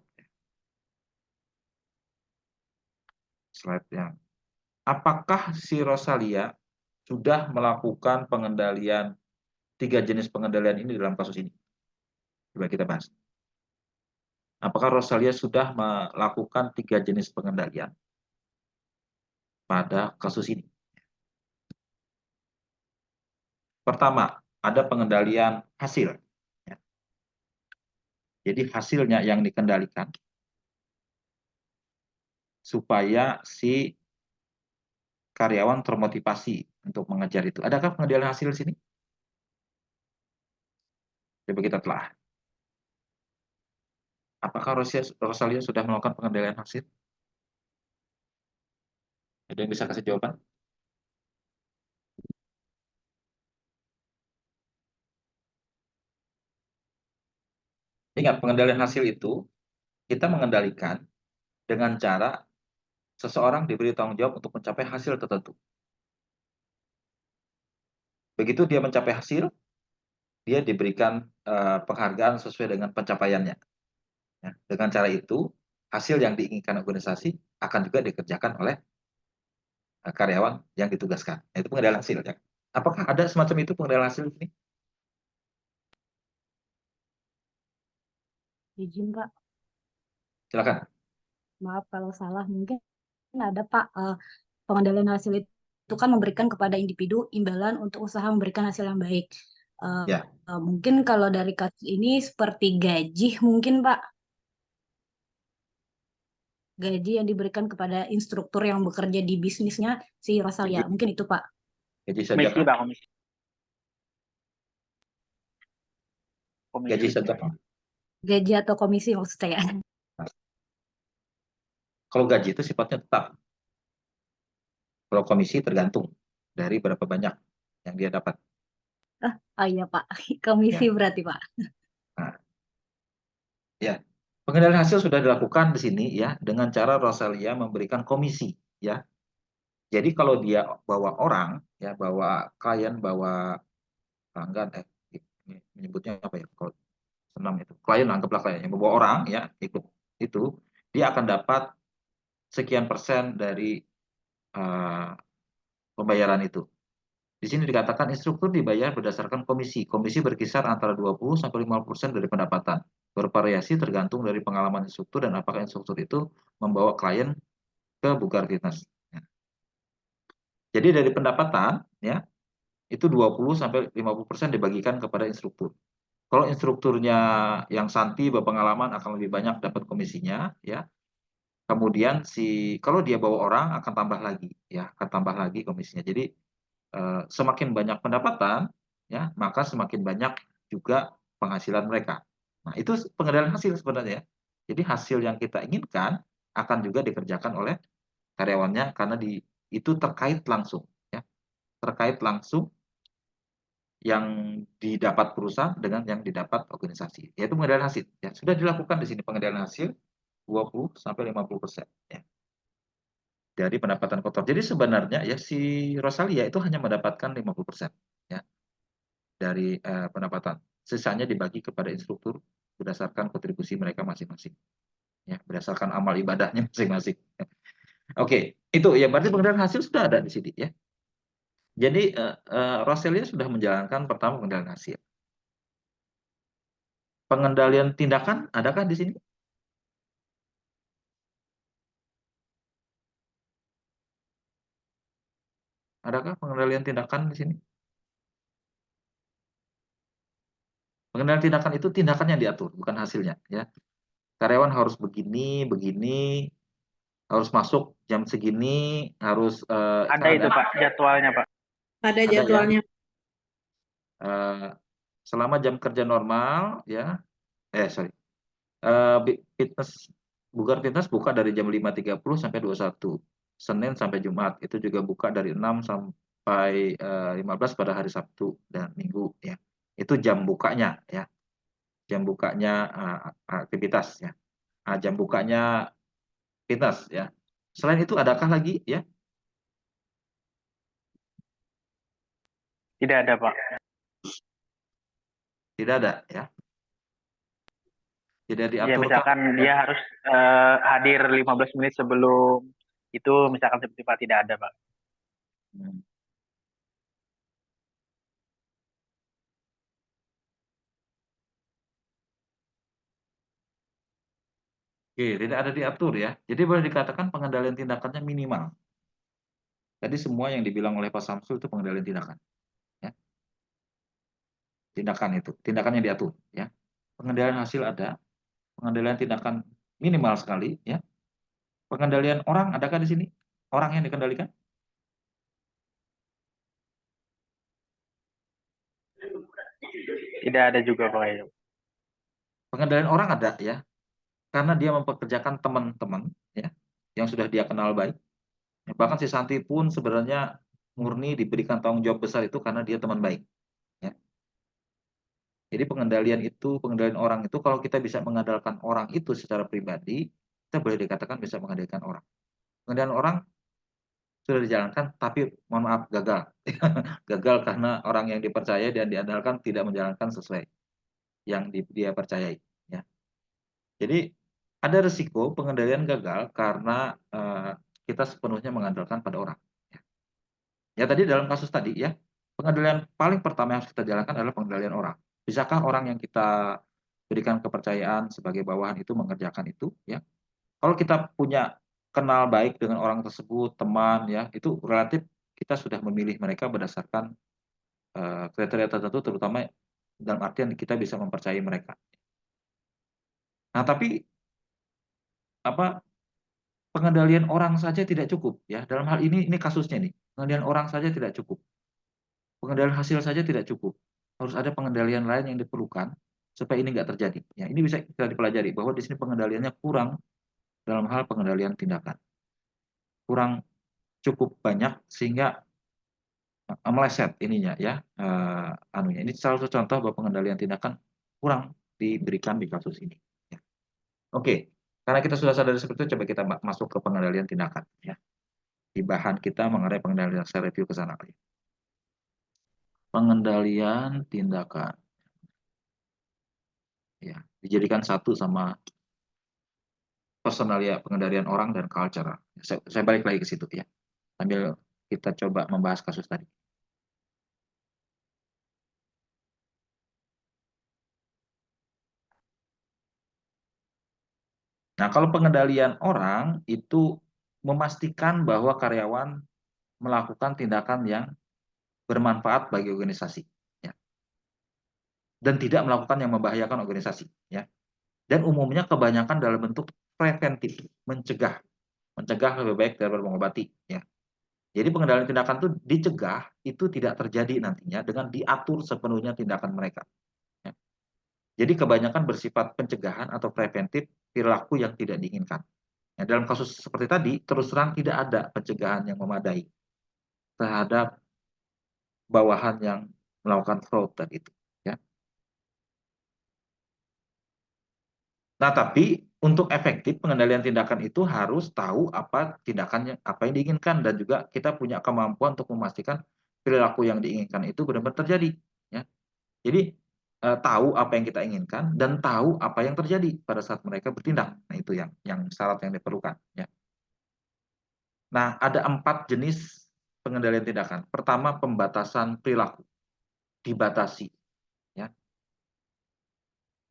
S1: Slide-nya. Apakah si Rosalia sudah melakukan pengendalian 3 jenis pengendalian ini dalam kasus ini? Coba kita bahas. Apakah Rosalia sudah melakukan 3 jenis pengendalian pada kasus ini? Pertama, ada pengendalian hasil. Jadi hasilnya yang dikendalikan supaya si karyawan termotivasi untuk mengejar itu. Adakah pengendalian hasil di sini? Coba kita telah. Apakah Rosalia sudah melakukan pengendalian hasil? Ada yang bisa kasih jawaban? Ingat, pengendalian hasil itu kita mengendalikan dengan cara seseorang diberi tanggung jawab untuk mencapai hasil tertentu. Begitu dia mencapai hasil, dia diberikan penghargaan sesuai dengan pencapaiannya. Ya, dengan cara itu, hasil yang diinginkan organisasi akan juga dikerjakan oleh karyawan yang ditugaskan. Itu pengendalian hasil. Ya. Apakah ada semacam itu pengendalian hasil ini?
S3: Izin Pak,
S1: Silakan.
S3: maaf kalau salah. Mungkin ada Pak, pengendalian hasil itu kan memberikan kepada individu imbalan untuk usaha memberikan hasil yang baik.
S1: Ya.
S3: Mungkin kalau dari kasus ini seperti gaji mungkin Pak. Gaji yang diberikan kepada instruktur yang bekerja di bisnisnya si Rosalia. Mungkin itu Pak.
S1: Gaji saja,
S4: Komisi,
S1: Pak.
S4: Pak, komisi.
S1: Gaji saja, Pak.
S3: Gaji atau komisi maksudnya ya.
S1: Kalau gaji itu sifatnya tetap. Kalau komisi tergantung dari berapa banyak yang dia dapat.
S3: Oh iya Pak, komisi
S1: Ya.
S3: berarti Pak.
S1: Nah, ya, pengendalian hasil sudah dilakukan di sini, ya, dengan cara Rosalia memberikan komisi, ya. Jadi kalau dia bawa orang, ya, bawa klien, bawa pelanggan, menyebutnya apa ya? Kalau senam itu, klien, anggaplah klien yang bawa orang, ya, ikut itu, dia akan dapat sekian persen dari pembayaran itu. Di sini dikatakan instruktur dibayar berdasarkan komisi. Komisi berkisar antara 20-50% dari pendapatan. Bervariasi tergantung dari pengalaman instruktur dan apakah instruktur itu membawa klien ke Bugar Fitness. Ya. Jadi dari pendapatan ya itu 20-50% dibagikan kepada instruktur. Kalau instrukturnya yang santi berpengalaman akan lebih banyak dapat komisinya ya. Kemudian kalau dia bawa orang akan tambah lagi ya, akan tambah lagi komisinya. Jadi semakin banyak pendapatan ya, maka semakin banyak juga penghasilan mereka. Nah, itu pengendalian hasil sebenarnya. Jadi hasil yang kita inginkan akan juga dikerjakan oleh karyawannya karena itu terkait langsung ya. Terkait langsung yang didapat perusahaan dengan yang didapat organisasi, yaitu pengendalian hasil. Ya, sudah dilakukan di sini pengendalian hasil 20-50% ya, dari pendapatan kotor. Jadi sebenarnya ya si Rosalia itu hanya mendapatkan 50% ya dari pendapatan. Sisanya dibagi kepada instruktur berdasarkan kontribusi mereka masing-masing. Ya, berdasarkan amal ibadahnya masing-masing. Oke, itu ya berarti pengendalian hasil sudah ada di sini ya. Jadi Rosalia sudah menjalankan pertama pengendalian hasil. Pengendalian tindakan adakah di sini? Adakah pengendalian tindakan di sini? Pengendalian tindakan itu tindakan yang diatur, bukan hasilnya. Ya, karyawan harus begini, begini, harus masuk jam segini, harus
S4: Ada itu Pak jadwalnya Pak.
S5: Ada
S1: ya?
S5: jadwalnya.
S1: Selama jam kerja normal, ya, Bugar Fitness buka dari jam 5.30 sampai 21. Senin sampai Jumat. Itu juga buka dari 6 sampai 15 pada hari Sabtu dan Minggu. Ya. Itu jam bukanya. Ya. Jam bukanya aktivitas. Ya. Jam bukanya fitness. Ya. Selain itu adakah lagi? Ya?
S4: Tidak ada Pak.
S1: Tidak ada. Ya. Tidak diatur.
S4: Ya, misalkan dia harus hadir 15 menit sebelum itu, misalkan seperti Pak, tidak ada Pak.
S1: Oke, tidak ada diatur ya. Jadi boleh dikatakan pengendalian tindakannya minimal. Tadi semua yang dibilang oleh Pak Samsul itu pengendalian tindakan. Ya. Tindakan itu, tindakan yang diatur. Ya. Pengendalian hasil ada, pengendalian tindakan minimal sekali. Ya. Pengendalian orang adakah di sini? Orang yang dikendalikan?
S4: Tidak ada juga Pak.
S1: Pengendalian orang ada ya, karena dia mempekerjakan teman-teman ya, yang sudah dia kenal baik. Bahkan si Santi pun sebenarnya murni diberikan tanggung jawab besar itu karena dia teman baik. Ya. Jadi pengendalian orang itu kalau kita bisa mengandalkan orang itu secara pribadi, kita boleh dikatakan bisa mengendalikan orang. Pengendalian orang sudah dijalankan, tapi mohon maaf gagal. Gagal karena orang yang dipercaya dan diandalkan tidak menjalankan sesuai yang dia percayai. Ya. Jadi ada risiko pengendalian gagal karena kita sepenuhnya mengandalkan pada orang. Ya tadi dalam kasus tadi ya, pengendalian paling pertama yang harus kita jalankan adalah pengendalian orang. Bisakah orang yang kita berikan kepercayaan sebagai bawahan itu mengerjakan itu? Ya, kalau kita punya kenal baik dengan orang tersebut, teman, ya itu relatif kita sudah memilih mereka berdasarkan kriteria tertentu, terutama dalam artian kita bisa mempercayai mereka. Nah, tapi pengendalian orang saja tidak cukup, ya. Dalam hal ini kasusnya nih, pengendalian orang saja tidak cukup. Pengendalian hasil saja tidak cukup. Harus ada pengendalian lain yang diperlukan supaya ini nggak terjadi. Ya, ini bisa kita dipelajari bahwa di sini pengendaliannya kurang dalam hal pengendalian tindakan. Kurang cukup banyak sehingga meleset ininya ya Ini salah satu contoh bahwa pengendalian tindakan kurang diberikan di kasus ini. Ya. Oke, karena kita sudah sadar seperti itu, coba kita masuk ke pengendalian tindakan ya. Di bahan kita mengenai pengendalian, saya review ke sana. Pengendalian tindakan. Ya, dijadikan satu sama personalia pengendalian orang dan culture. Saya balik lagi ke situ ya. Sambil kita coba membahas kasus tadi. Nah, kalau pengendalian orang itu memastikan bahwa karyawan melakukan tindakan yang bermanfaat bagi organisasi, ya, dan tidak melakukan yang membahayakan organisasi, ya. Dan umumnya kebanyakan dalam bentuk preventif, mencegah lebih baik daripada mengobati, ya. Jadi pengendalian tindakan itu dicegah itu tidak terjadi nantinya dengan diatur sepenuhnya tindakan mereka. Ya. Jadi kebanyakan bersifat pencegahan atau preventif perilaku yang tidak diinginkan. Ya, dalam kasus seperti tadi, terus terang tidak ada pencegahan yang memadai terhadap bawahan yang melakukan fraud tadi itu. Ya. Nah, tapi untuk efektif pengendalian tindakan itu harus tahu apa tindakannya, apa yang diinginkan, dan juga kita punya kemampuan untuk memastikan perilaku yang diinginkan itu benar-benar terjadi. Ya. Jadi tahu apa yang kita inginkan dan tahu apa yang terjadi pada saat mereka bertindak. Nah, itu yang syarat yang diperlukan. Ya. Nah, ada 4 jenis pengendalian tindakan. Pertama, pembatasan perilaku, dibatasi. Ya.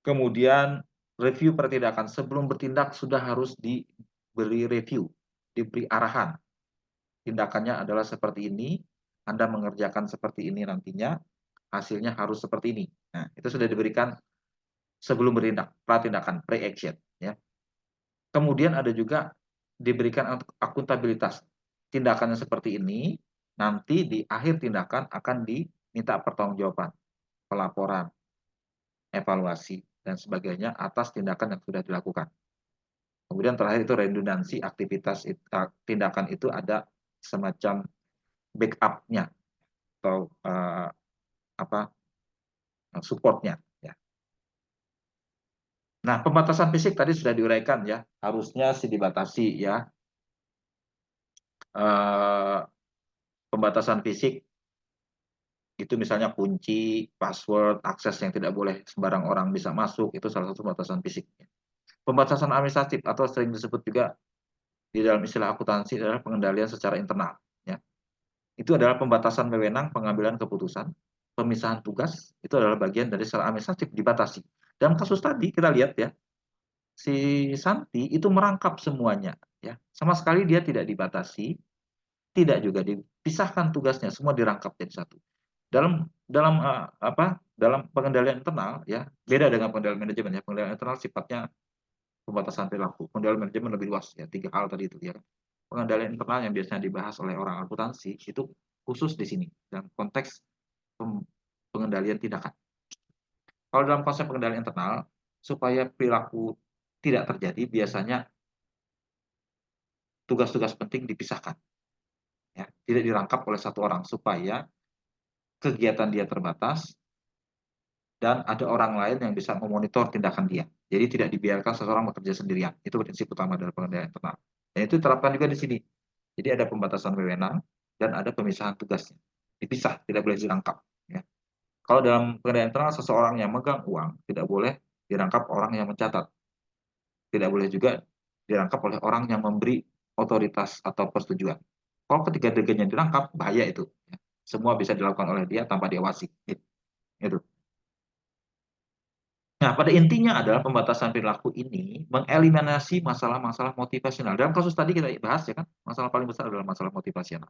S1: Kemudian review pertindakan, sebelum bertindak sudah harus diberi review, diberi arahan. Tindakannya adalah seperti ini, Anda mengerjakan seperti ini nantinya, hasilnya harus seperti ini. Nah, itu sudah diberikan sebelum bertindak, pratindakan, pre-action. Ya. Kemudian ada juga diberikan akuntabilitas. Tindakannya seperti ini, nanti di akhir tindakan akan diminta pertanggungjawaban, pelaporan, evaluasi, dan sebagainya atas tindakan yang sudah dilakukan. Kemudian terakhir itu redundansi aktivitas tindakan itu ada semacam backup-nya atau support-nya. Ya. Nah, pembatasan fisik tadi sudah diuraikan ya, harusnya sih dibatasi ya. Pembatasan fisik itu misalnya kunci, password, akses yang tidak boleh sembarang orang bisa masuk, itu salah satu pembatasan fisik. Pembatasan administratif atau sering disebut juga di dalam istilah akuntansi adalah pengendalian secara internal. Ya. Itu adalah pembatasan wewenang pengambilan keputusan, pemisahan tugas, itu adalah bagian dari secara administratif dibatasi. Dalam kasus tadi kita lihat ya, si Santi itu merangkap semuanya. Ya. Sama sekali dia tidak dibatasi, tidak juga dipisahkan tugasnya, semua dirangkap jadi satu. Dalam pengendalian internal ya, beda dengan pengendalian manajemen ya. Pengendalian internal sifatnya pembatasan perilaku. Pengendalian manajemen lebih luas ya, 3 hal tadi itu ya. Pengendalian internal yang biasanya dibahas oleh orang akuntansi itu khusus di sini dalam konteks pengendalian tindakan. Kalau dalam konsep pengendalian internal, supaya perilaku tidak terjadi, biasanya tugas-tugas penting dipisahkan. Ya, tidak dirangkap oleh satu orang supaya kegiatan dia terbatas dan ada orang lain yang bisa memonitor tindakan dia. Jadi tidak dibiarkan seseorang bekerja sendirian. Itu prinsip utama dari pengendalian internal. Dan itu diterapkan juga di sini. Jadi ada pembatasan wewenang dan ada pemisahan tugasnya. Dipisah, tidak boleh dirangkap. Ya. Kalau dalam pengendalian internal, seseorang yang megang uang tidak boleh dirangkap orang yang mencatat. Tidak boleh juga dirangkap oleh orang yang memberi otoritas atau persetujuan. Kalau ketiga-tiganya dirangkap, bahaya itu. Ya. Semua bisa dilakukan oleh dia tanpa diawasi. Itu. Nah, pada intinya adalah pembatasan perilaku ini mengeliminasi masalah-masalah motivasional. Dalam kasus tadi kita bahas ya kan, masalah paling besar adalah masalah motivasional.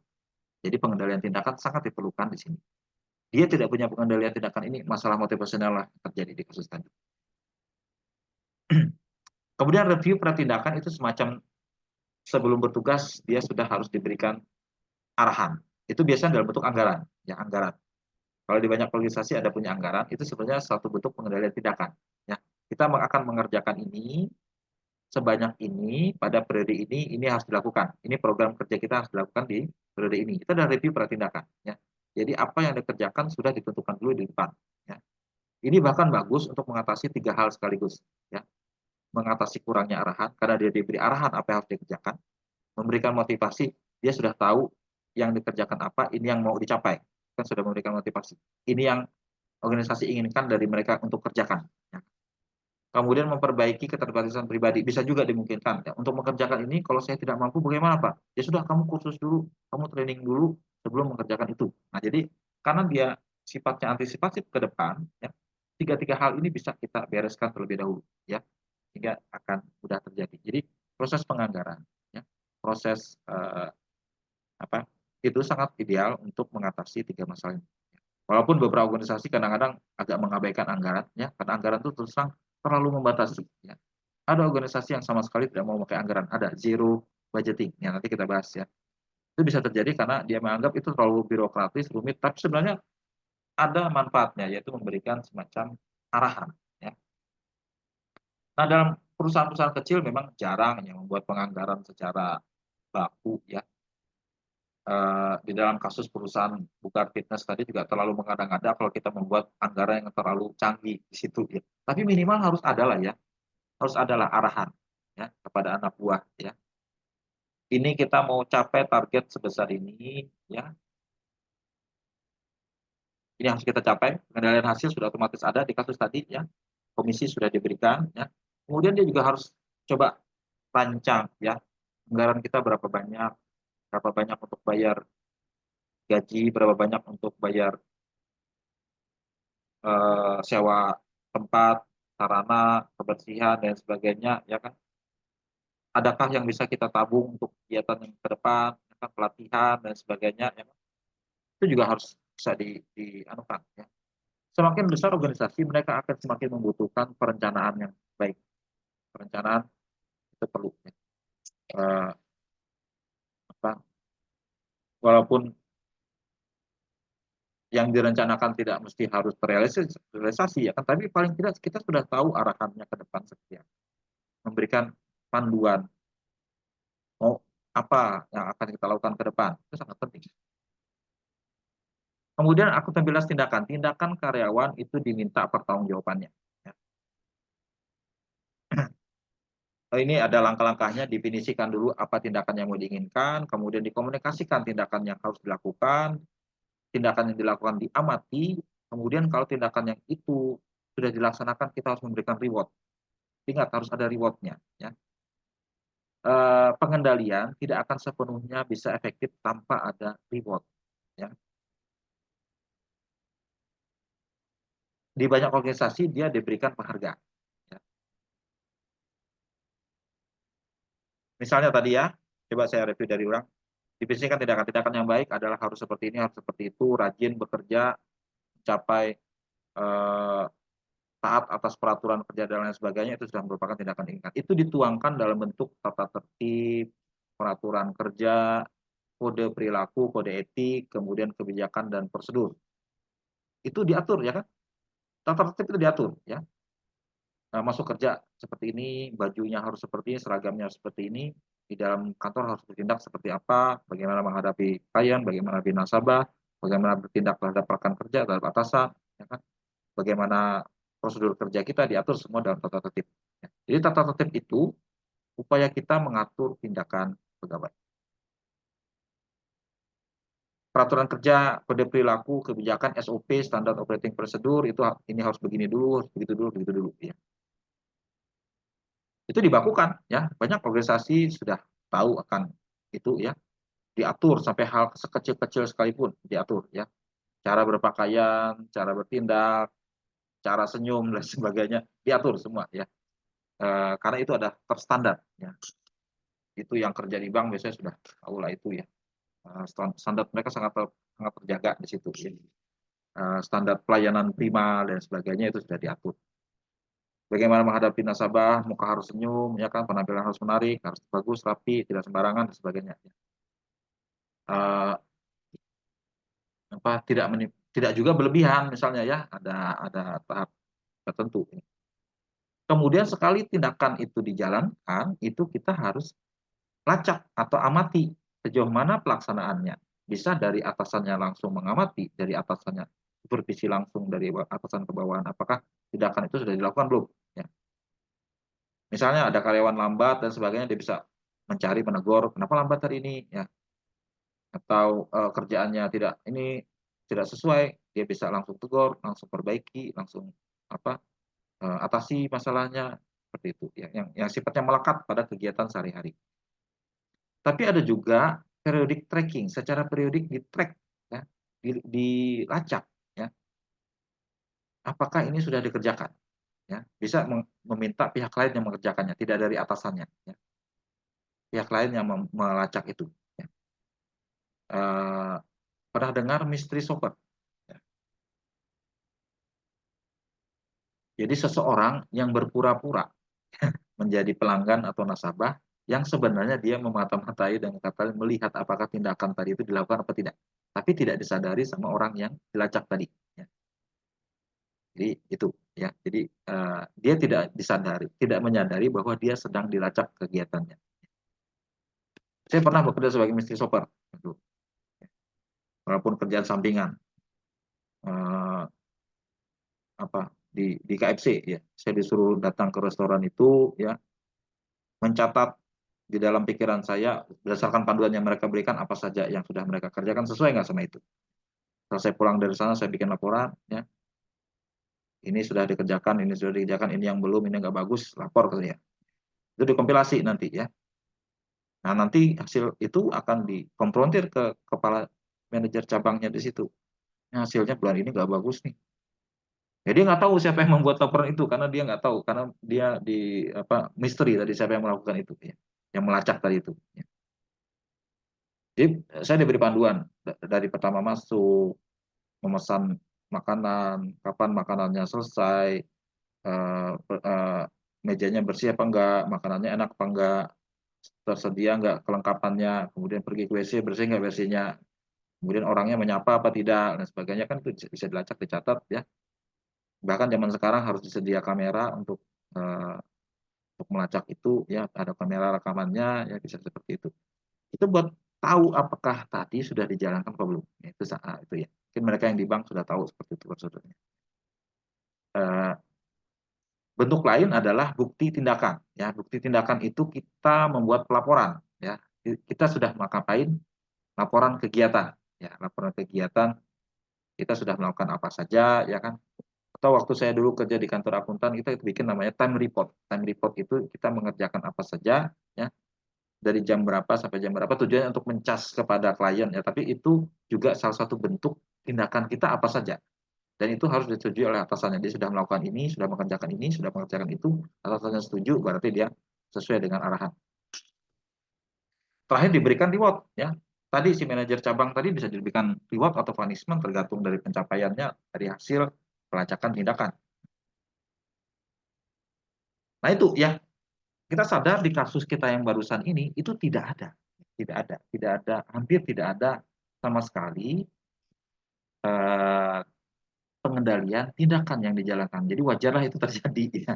S1: Jadi pengendalian tindakan sangat diperlukan di sini. Dia tidak punya pengendalian tindakan ini, masalah motivasional lah terjadi di kasus tadi. Kemudian review pratindakan itu semacam sebelum bertugas dia sudah harus diberikan arahan. Itu biasanya dalam bentuk anggaran, ya anggaran. Kalau di banyak organisasi ada punya anggaran, itu sebenarnya satu bentuk pengendalian tindakan. Ya, kita akan mengerjakan ini sebanyak ini pada periode ini harus dilakukan. Ini program kerja kita harus dilakukan di periode ini. Itu adalah review pratindakan. Ya. Jadi apa yang dikerjakan sudah ditentukan dulu di depan. Ya. Ini bahkan bagus untuk mengatasi 3 hal sekaligus. Ya. Mengatasi kurangnya arahan, karena dia diberi arahan apa yang harus dikerjakan. Memberikan motivasi, dia sudah tahu yang dikerjakan apa, ini yang mau dicapai. Kan sudah memberikan motivasi. Ini yang organisasi inginkan dari mereka untuk kerjakan. Ya. Kemudian memperbaiki keterbatasan pribadi, bisa juga dimungkinkan. Ya. Untuk mengerjakan ini, kalau saya tidak mampu bagaimana Pak? Ya sudah, kamu kursus dulu, kamu training dulu sebelum mengerjakan itu. Nah jadi, karena dia sifatnya antisipatif ke depan, ya, 3 hal ini bisa kita bereskan terlebih dahulu. Ya. sehingga akan mudah terjadi. Jadi proses penganggaran, ya, proses itu sangat ideal untuk mengatasi 3 masalah ini. Walaupun beberapa organisasi kadang-kadang agak mengabaikan anggaran, ya, karena anggaran itu terus terang terlalu membatasi. Ya. Ada organisasi yang sama sekali tidak mau pakai anggaran, ada zero budgeting. Ya, nanti kita bahas ya. Itu bisa terjadi karena dia menganggap itu terlalu birokratis, rumit, tapi sebenarnya ada manfaatnya, yaitu memberikan semacam arahan. Ya. Nah, dalam perusahaan-perusahaan kecil memang jarang yang membuat penganggaran secara baku, ya. Di dalam kasus perusahaan Bugar Fitness tadi juga terlalu mengada-ngada kalau kita membuat anggaran yang terlalu canggih di situ, ya. Tapi minimal harus adalah ya, harus adalah arahan ya kepada anak buah, ya. Ini kita mau capai target sebesar ini, ya. Ini harus kita capai. Pengendalian hasil sudah otomatis ada di kasus tadi, ya. Komisi sudah diberikan, ya. Kemudian dia juga harus coba rancang, ya. Anggaran kita berapa banyak untuk bayar gaji, berapa banyak untuk bayar sewa tempat, sarana, kebersihan dan sebagainya, ya kan. Adakah yang bisa kita tabung untuk kegiatan yang ke depan, ya kan, pelatihan dan sebagainya, ya kan. Itu juga harus bisa dianukan, ya. Semakin besar organisasi, mereka akan semakin membutuhkan perencanaan yang baik. Perencanaan itu perlu, ya. Walaupun yang direncanakan tidak mesti harus terrealisasi, ya kan, tapi paling tidak kita sudah tahu arahannya ke depan seperti apa. Memberikan panduan mau apa yang akan kita lakukan ke depan, itu sangat penting. Kemudian akuntabilitas tindakan karyawan itu diminta pertanggungjawabannya. Ya. Ini ada langkah-langkahnya, definisikan dulu apa tindakan yang mau diinginkan, kemudian dikomunikasikan tindakan yang harus dilakukan, tindakan yang dilakukan diamati, kemudian kalau tindakan yang itu sudah dilaksanakan, kita harus memberikan reward. Ingat, harus ada rewardnya. Ya. Pengendalian tidak akan sepenuhnya bisa efektif tanpa ada reward. Ya. Di banyak organisasi dia diberikan penghargaan. Ya. Misalnya tadi ya, coba saya review dari ulang. Definisikan tindakan-tindakan yang baik adalah harus seperti ini, harus seperti itu, rajin bekerja, mencapai taat atas peraturan kerja dan lain sebagainya, itu sudah merupakan tindakan diinginkan. Itu dituangkan dalam bentuk tata tertib, peraturan kerja, kode perilaku, kode etik, kemudian kebijakan dan prosedur. Itu diatur, ya kan? Tata tertib itu diatur, ya. Masuk kerja seperti ini, bajunya harus seperti ini, seragamnya harus seperti ini, di dalam kantor harus bertindak seperti apa, bagaimana menghadapi klien, bagaimana menghadapi nasabah, bagaimana bertindak terhadap rekan kerja, terhadap atasan, ya kan? Bagaimana prosedur kerja kita diatur semua dalam tata tertib. Ya. Jadi tata tertib itu upaya kita mengatur tindakan pegawai. Peraturan kerja, kode perilaku, kebijakan, SOP, standar operating procedure, itu ini harus begini dulu, begitu dulu, ya. Itu dibakukan, ya. Banyak organisasi sudah tahu akan itu, ya. Diatur sampai hal sekecil-kecil sekalipun diatur, ya. Cara berpakaian, cara bertindak, cara senyum dan sebagainya diatur semua, ya. Karena itu ada terstandar, ya. Itu yang kerja di bank biasanya sudah tahu lah itu, ya. Standar mereka sangat terjaga di situ, ya. Standar pelayanan prima dan sebagainya itu sudah diatur. Bagaimana menghadapi nasabah, muka harus senyum, ya kan, penampilan harus menarik, harus bagus, rapi, tidak sembarangan dan sebagainya. Tidak juga berlebihan, misalnya, ya, ada tahap tertentu. Kemudian sekali tindakan itu dijalankan, itu kita harus lacak atau amati sejauh mana pelaksanaannya. Bisa dari atasannya langsung mengamati, dari atasannya supervisi langsung dari atasan ke bawahan, apakah tindakan itu sudah dilakukan belum, ya. Misalnya ada karyawan lambat dan sebagainya, dia bisa mencari, menegur, kenapa lambat hari ini, ya. Atau kerjaannya tidak sesuai, dia bisa langsung tegur, langsung perbaiki, langsung atasi masalahnya, seperti itu, ya. Yang sifatnya melekat pada kegiatan sehari-hari. Tapi ada juga periodic tracking, secara periodik di-track, ya, dilacak, ya. Apakah ini sudah dikerjakan? ya, bisa meminta pihak lain yang mengerjakannya, tidak dari atasannya. Ya. Pihak lain yang melacak itu. Ya. Pernah dengar mystery shopper? Ya. Jadi seseorang yang berpura-pura menjadi pelanggan atau nasabah yang sebenarnya dia memata-matai dan melihat apakah tindakan tadi itu dilakukan apa tidak, tapi tidak disadari sama orang yang dilacak tadi. Ya. Jadi itu ya. Jadi dia tidak menyadari bahwa dia sedang dilacak kegiatannya. Saya pernah bekerja sebagai mystery shopper, walaupun kerjaan sampingan. Di KFC ya, saya disuruh datang ke restoran itu ya, mencatat di dalam pikiran saya berdasarkan panduan yang mereka berikan apa saja yang sudah mereka kerjakan sesuai nggak sama itu. Setelah saya pulang dari sana saya bikin laporan ya, ini sudah dikerjakan, ini sudah dikerjakan, ini yang belum, ini nggak bagus, lapor ke saya. Itu dikompilasi nanti ya. Nah nanti hasil itu akan dikonfrontir ke kepala manajer cabangnya di situ. Nah, hasilnya bulan ini nggak bagus nih. Jadi nggak tahu siapa yang membuat laporan itu karena dia nggak tahu, karena dia misteri tadi siapa yang melakukan itu ya, yang melacak tadi itu. Ya. Jadi saya diberi panduan dari pertama masuk, memesan makanan, kapan makanannya selesai, mejanya bersih apa enggak, makanannya enak apa enggak, tersedia enggak kelengkapannya, kemudian pergi ke WC bersih enggak WC-nya, kemudian orangnya menyapa apa tidak dan sebagainya, kan itu bisa dilacak, dicatat ya. Bahkan zaman sekarang harus disedia kamera untuk melacak itu ya, ada kamera rekamannya ya, bisa seperti itu. Itu buat tahu apakah tadi sudah dijalankan atau belum. Itu ya. Mungkin mereka yang di bank sudah tahu seperti itu prosedurnya. Bentuk lain adalah bukti tindakan ya. Bukti tindakan itu kita membuat pelaporan ya. Kita sudah ngapain, laporan kegiatan ya, laporan kegiatan kita sudah melakukan apa saja ya kan. Atau waktu saya dulu kerja di kantor akuntan, kita bikin namanya time report. Time report itu kita mengerjakan apa saja ya, dari jam berapa sampai jam berapa, tujuannya untuk mencas kepada klien ya, tapi itu juga salah satu bentuk tindakan kita apa saja. Dan itu harus disetujui oleh atasannya. Dia sudah melakukan ini, sudah mengerjakan ini, sudah mengerjakan itu, atasannya setuju, berarti dia sesuai dengan arahan. Terakhir diberikan reward ya. Tadi si manajer cabang tadi bisa diberikan reward atau punishment tergantung dari pencapaiannya dari hasil pelacakan tindakan. Nah itu ya, kita sadar di kasus kita yang barusan ini itu tidak ada, hampir tidak ada sama sekali pengendalian tindakan yang dijalankan. Jadi wajarlah itu terjadi ya.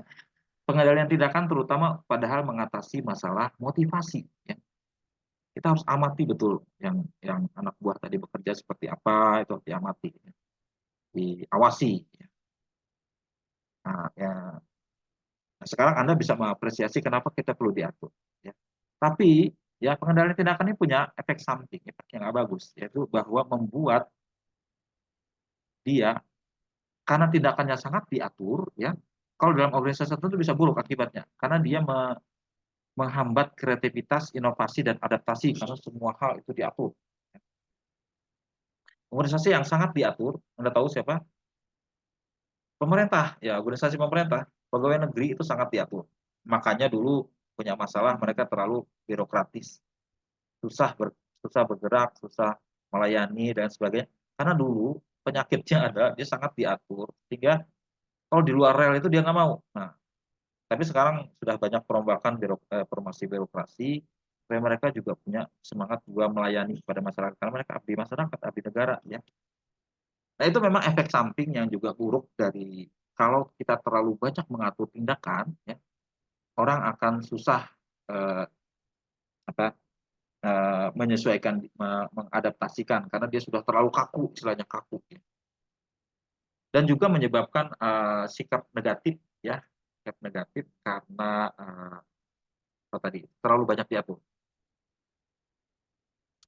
S1: Pengendalian tindakan terutama padahal mengatasi masalah motivasi ya. Kita harus amati betul yang anak buah tadi bekerja seperti apa, itu harus diamati ya. Diawasi ya. Nah, ya. Nah, sekarang Anda bisa mengapresiasi kenapa kita perlu diatur ya. Tapi ya pengendalian tindakan ini punya efek samping, efek yang nggak bagus, yaitu bahwa membuat dia, karena tindakannya sangat diatur ya, kalau dalam organisasi tertentu bisa buruk akibatnya, karena dia menghambat kreativitas, inovasi, dan adaptasi karena semua hal itu diatur. Organisasi yang sangat diatur, Anda tahu siapa? Pemerintah, ya organisasi pemerintah, pegawai negeri itu sangat diatur. Makanya dulu punya masalah, mereka terlalu birokratis, susah bergerak, susah melayani dan sebagainya. Karena dulu penyakitnya ada, dia sangat diatur, sehingga kalau di luar rel itu dia nggak mau. Nah, tapi sekarang sudah banyak perombakan formasi birokrasi, supaya mereka juga punya semangat juga melayani kepada masyarakat, karena mereka abdi masyarakat, abdi negara ya. Nah itu memang efek samping yang juga buruk dari kalau kita terlalu banyak mengatur tindakan ya, orang akan susah menyesuaikan, mengadaptasikan karena dia sudah terlalu kaku, istilahnya kaku ya. Dan juga menyebabkan sikap negatif ya, sikap negatif karena terlalu banyak diatur.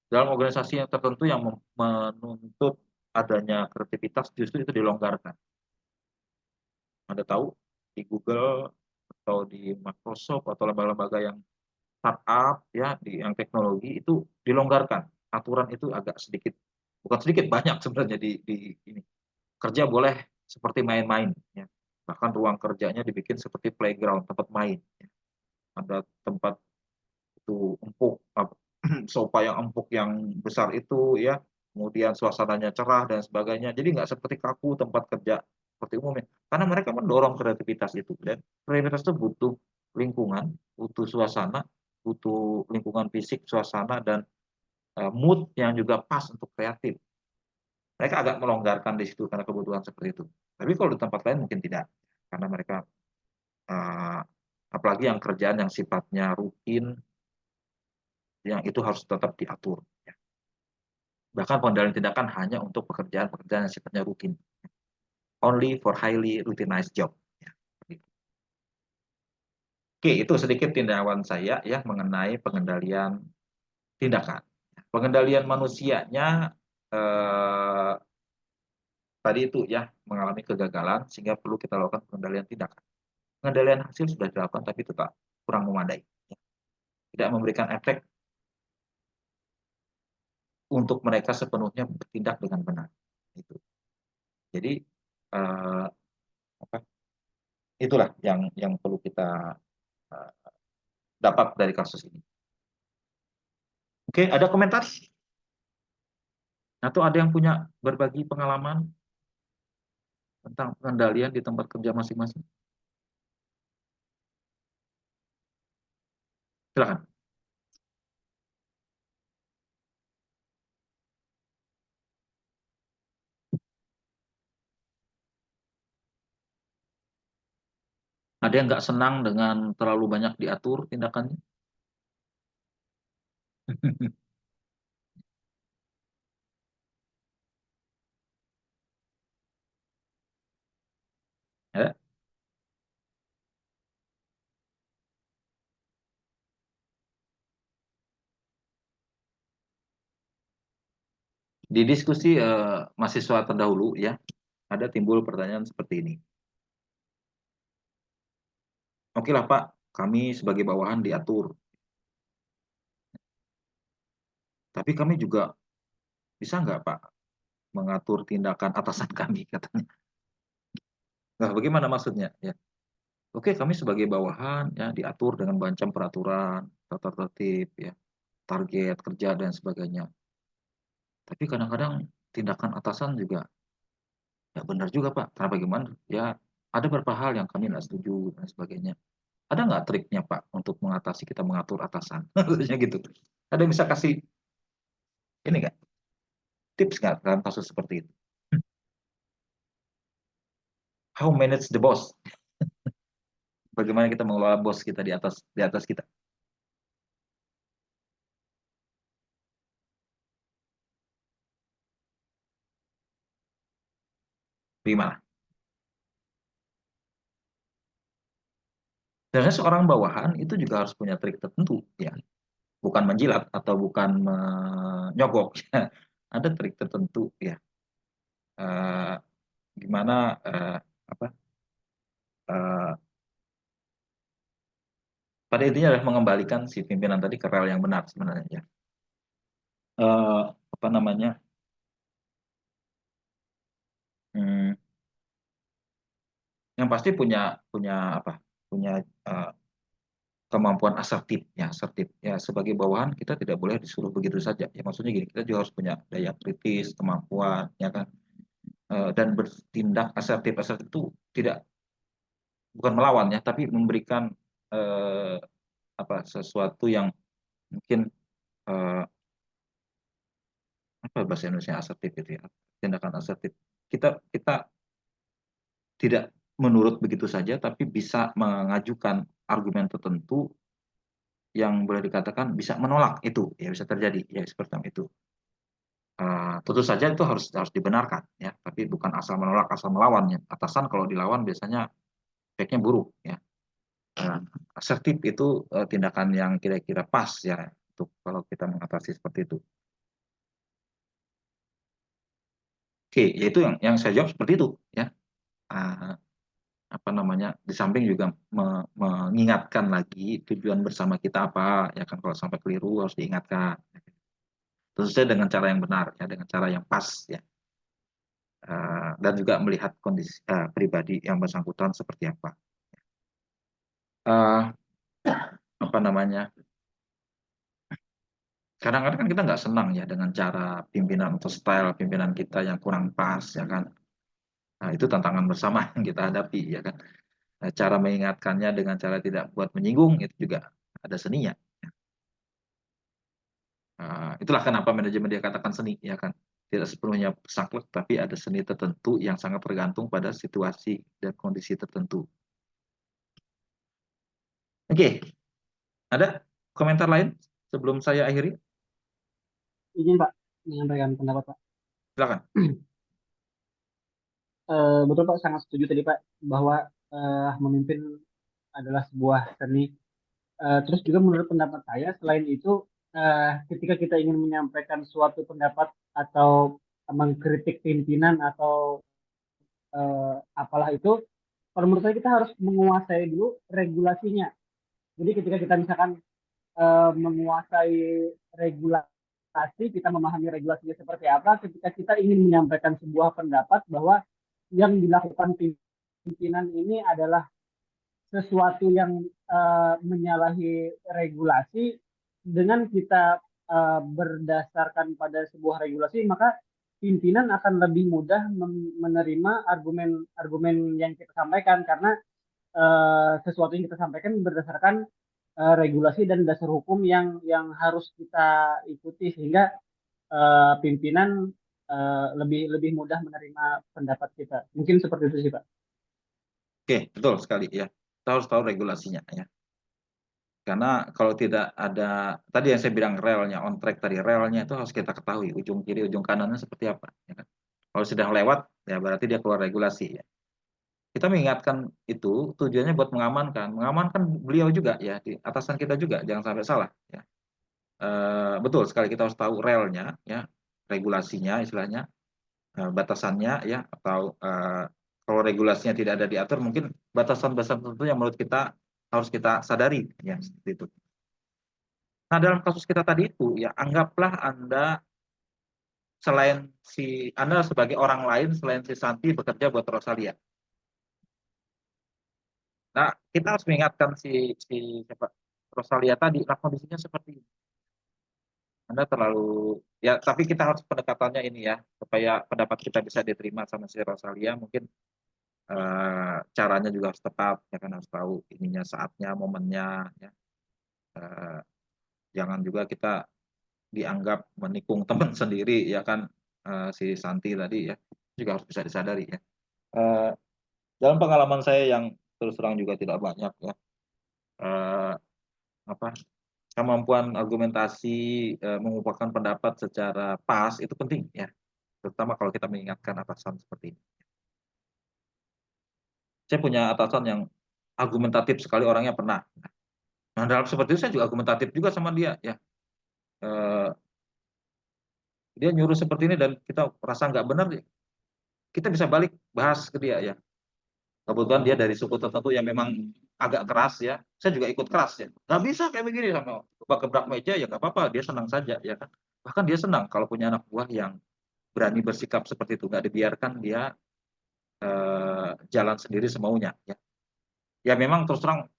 S1: Dalam organisasi yang tertentu yang menuntut adanya kreativitas justru itu dilonggarkan. Anda tahu di Google atau di Microsoft atau lembaga-lembaga yang startup ya, yang teknologi itu dilonggarkan. Aturan itu agak sedikit, bukan sedikit, banyak sebenarnya di ini. Kerja boleh seperti main-main ya. Bahkan ruang kerjanya dibikin seperti playground, tempat main. Ada tempat itu empuk, sofa yang empuk yang besar itu ya, kemudian suasananya cerah dan sebagainya. Jadi nggak seperti kaku tempat kerja seperti umumnya. Karena mereka mendorong kreativitas itu, dan kreativitas itu butuh lingkungan, butuh suasana, butuh lingkungan fisik, suasana, dan mood yang juga pas untuk kreatif. Mereka agak melonggarkan di situ karena kebutuhan seperti itu. Tapi kalau di tempat lain mungkin tidak, karena mereka apalagi yang kerjaan yang sifatnya rutin, yang itu harus tetap diatur. Ya. Bahkan pengendalian tindakan hanya untuk pekerjaan-pekerjaan yang sifatnya rutin. Only for highly routinized job. Ya. Oke, itu sedikit tindakan saya ya mengenai pengendalian tindakan. Pengendalian manusianya tadi itu ya mengalami kegagalan sehingga perlu kita lakukan pengendalian tindakan. Pengendalian hasil sudah dilakukan tapi tetap kurang memadai. Tidak memberikan efek untuk mereka sepenuhnya bertindak dengan benar. Itu. Jadi itulah yang perlu kita dapat dari kasus ini. Oke, ada komentar? Atau ada yang punya berbagi pengalaman tentang pengendalian di tempat kerja masing-masing? Silakan. Ada yang nggak senang dengan terlalu banyak diatur tindakannya? Ya. Di diskusi mahasiswa terdahulu ya, ada timbul pertanyaan seperti ini. Oke lah Pak, kami sebagai bawahan diatur. Tapi kami juga bisa nggak Pak mengatur tindakan atasan kami katanya. Nah, bagaimana maksudnya? Ya. Oke, kami sebagai bawahan ya diatur dengan macam peraturan, tata tertib, ya, target kerja dan sebagainya. Tapi kadang-kadang tindakan atasan juga ya benar juga Pak. Karena bagaimana? Ya ada beberapa hal yang kami tidak setuju dan sebagainya. Ada nggak triknya Pak untuk mengatasi kita mengatur atasan? Maksudnya gitu. Ada yang bisa kasih ini nggak? Tips nggak dalam kasus seperti itu? How manage the boss? Bagaimana kita mengelola bos kita di atas kita? Gimana? Sebenarnya seorang bawahan itu juga harus punya trik tertentu, ya. Bukan menjilat atau bukan menyogok. Ada trik tertentu, ya. Gimana pada intinya adalah mengembalikan si pimpinan tadi ke rel yang benar sebenarnya, ya. Apa namanya? Yang pasti punya kemampuan asertif ya, sebagai bawahan kita tidak boleh disuruh begitu saja ya, maksudnya gini, kita juga harus punya daya kritis, kemampuan ya kan, dan bertindak asertif itu bukan melawan ya, tapi memberikan sesuatu yang mungkin apa bahasa Indonesia asertif itu ya, tindakan asertif, kita tidak menurut begitu saja, tapi bisa mengajukan argumen tertentu yang boleh dikatakan bisa menolak itu, ya bisa terjadi ya seperti itu. Tentu saja itu harus dibenarkan ya, tapi bukan asal menolak, asal melawan ya. Atasan kalau dilawan biasanya efeknya buruk ya. Asertif itu tindakan yang kira-kira pas ya untuk kalau kita mengatasi seperti itu. Oke, yaitu yang saya jawab seperti itu ya. Apa namanya, di samping juga mengingatkan lagi tujuan bersama kita apa ya kan, kalau sampai keliru harus diingatkan. Tentu saja dengan cara yang benar ya, dengan cara yang pas ya. dan juga melihat kondisi pribadi yang bersangkutan seperti apa. Apa namanya? Kadang-kadang kan kita nggak senang ya dengan cara pimpinan atau style pimpinan kita yang kurang pas, ya kan? Nah, itu tantangan bersama yang kita hadapi, ya kan? Nah, cara mengingatkannya dengan cara tidak buat menyinggung itu juga ada seninya. Itulah kenapa manajemen dia katakan seni, ya kan? Tidak sepenuhnya saklek, tapi ada seni tertentu yang sangat tergantung pada situasi dan kondisi tertentu. Oke, ada komentar lain sebelum saya akhiri?
S9: Izin Pak, menyampaikan pendapat Pak.
S1: Silakan.
S9: Betul Pak, sangat setuju tadi Pak bahwa memimpin adalah sebuah seni. Terus juga menurut pendapat saya, selain itu ketika kita ingin menyampaikan suatu pendapat atau mengkritik pimpinan atau apalah itu, kalau menurut saya kita harus menguasai dulu regulasinya. Jadi ketika kita misalkan menguasai regulasi, kita memahami regulasinya seperti apa, ketika kita ingin menyampaikan sebuah pendapat bahwa yang dilakukan pimpinan ini adalah sesuatu yang menyalahi regulasi, dengan kita berdasarkan pada sebuah regulasi, maka pimpinan akan lebih mudah menerima argumen-argumen yang kita sampaikan, karena sesuatu yang kita sampaikan berdasarkan regulasi dan dasar hukum yang harus kita ikuti, sehingga pimpinan lebih mudah menerima pendapat kita. Mungkin seperti itu sih Pak.
S1: Oke, betul sekali ya. Kita harus tahu regulasinya ya. Karena kalau tidak ada, tadi yang saya bilang relnya, on track tadi, relnya itu harus kita ketahui, ujung kiri, ujung kanannya seperti apa. Ya kan? Kalau sudah lewat, ya berarti dia keluar regulasi ya. Kita mengingatkan itu tujuannya buat mengamankan beliau juga ya, di atasan kita juga, jangan sampai salah ya. Betul sekali, kita harus tahu relnya ya, regulasinya istilahnya, batasannya ya, atau kalau regulasinya tidak ada diatur, mungkin batasan-batasan tertentu yang menurut kita harus kita sadari ya, seperti itu. Nah, dalam kasus kita tadi itu ya, anggaplah Anda sebagai orang lain selain si Santi bekerja buat Rosalia. Nah, kita harus mengingatkan si Rosalia tadi, nah kondisinya seperti ini. Anda terlalu, ya tapi kita harus pendekatannya ini ya, supaya pendapat kita bisa diterima sama si Rosalia, mungkin caranya juga harus tepat, ya kan, harus tahu ininya, saatnya, momennya, ya. Jangan juga kita dianggap menikung teman sendiri, ya kan, si Santi tadi ya, juga harus bisa disadari ya. Dalam pengalaman saya yang terus terang juga tidak banyak ya, kemampuan argumentasi, mengungkapkan pendapat secara pas itu penting ya, terutama kalau kita mengingatkan atasan seperti ini. Saya punya atasan yang argumentatif sekali orangnya, pernah. Nah, dalam seperti itu saya juga argumentatif juga sama dia ya. Dia nyuruh seperti ini dan kita rasa nggak benar, kita bisa balik bahas ke dia ya. Kebetulan dia dari suku tertentu yang memang agak keras ya, saya juga ikut keras ya. Nggak bisa kayak begini, sama gebrak meja ya nggak apa-apa, dia senang saja ya kan. Bahkan dia senang kalau punya anak buah yang berani bersikap seperti itu, nggak dibiarkan dia jalan sendiri semaunya ya. Ya memang terus terang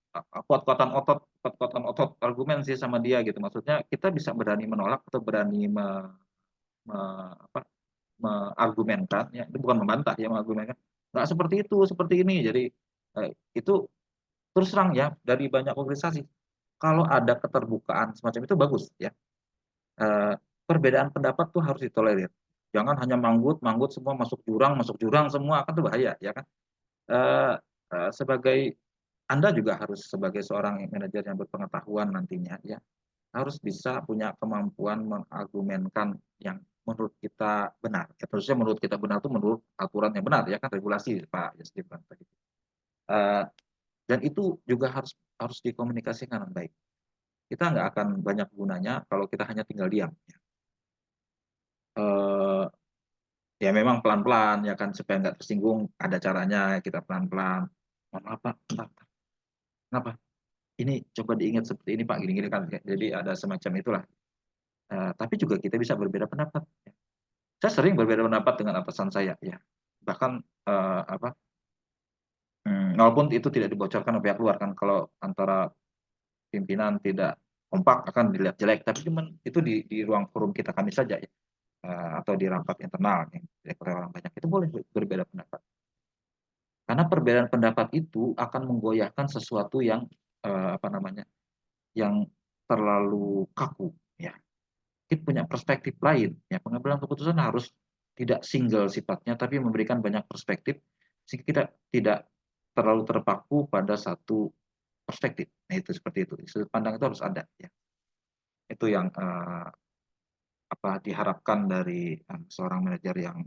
S1: kuat-kuatan otot argumen sih sama dia gitu. Maksudnya kita bisa berani menolak atau berani mengargumenkan ya, itu bukan membantah ya, mengargumenkan nggak seperti itu, seperti ini. Jadi itu terus terang ya, dari banyak organisasi kalau ada keterbukaan semacam itu bagus ya. Perbedaan pendapat tuh harus ditolerir, jangan hanya manggut semua masuk jurang semua, kan itu bahaya ya kan. Sebagai Anda juga harus sebagai seorang manajer yang berpengetahuan nantinya ya, harus bisa punya kemampuan mengargumenkan yang menurut kita benar. Ya, terusnya menurut kita benar itu menurut aturan yang benar ya kan, regulasi Pak Yasdi tadi. Dan itu juga harus dikomunikasikan dengan baik. Kita nggak akan banyak gunanya kalau kita hanya tinggal diam. Ya memang pelan-pelan ya kan, supaya nggak tersinggung, ada caranya kita pelan-pelan. Apa? Kenapa? Ini coba diingat seperti ini Pak, gini-gini kan. Jadi ada semacam itulah. Tapi juga kita bisa berbeda pendapat. Saya sering berbeda pendapat dengan atasan saya ya. bahkan walaupun itu tidak dibocorkan ke pihak luar kan, kalau antara pimpinan tidak kompak akan dilihat jelek, tapi cuman itu di ruang forum kami saja ya, atau di rapat internal yang diikuti orang banyak, itu boleh berbeda pendapat. Karena perbedaan pendapat itu akan menggoyahkan sesuatu yang yang terlalu kaku ya. Kita punya perspektif lain ya, pengambilan keputusan harus tidak single sifatnya, tapi memberikan banyak perspektif sehingga kita tidak terlalu terpaku pada satu perspektif. Nah itu seperti itu, sudut pandang itu harus ada ya. Itu yang diharapkan dari seorang manajer yang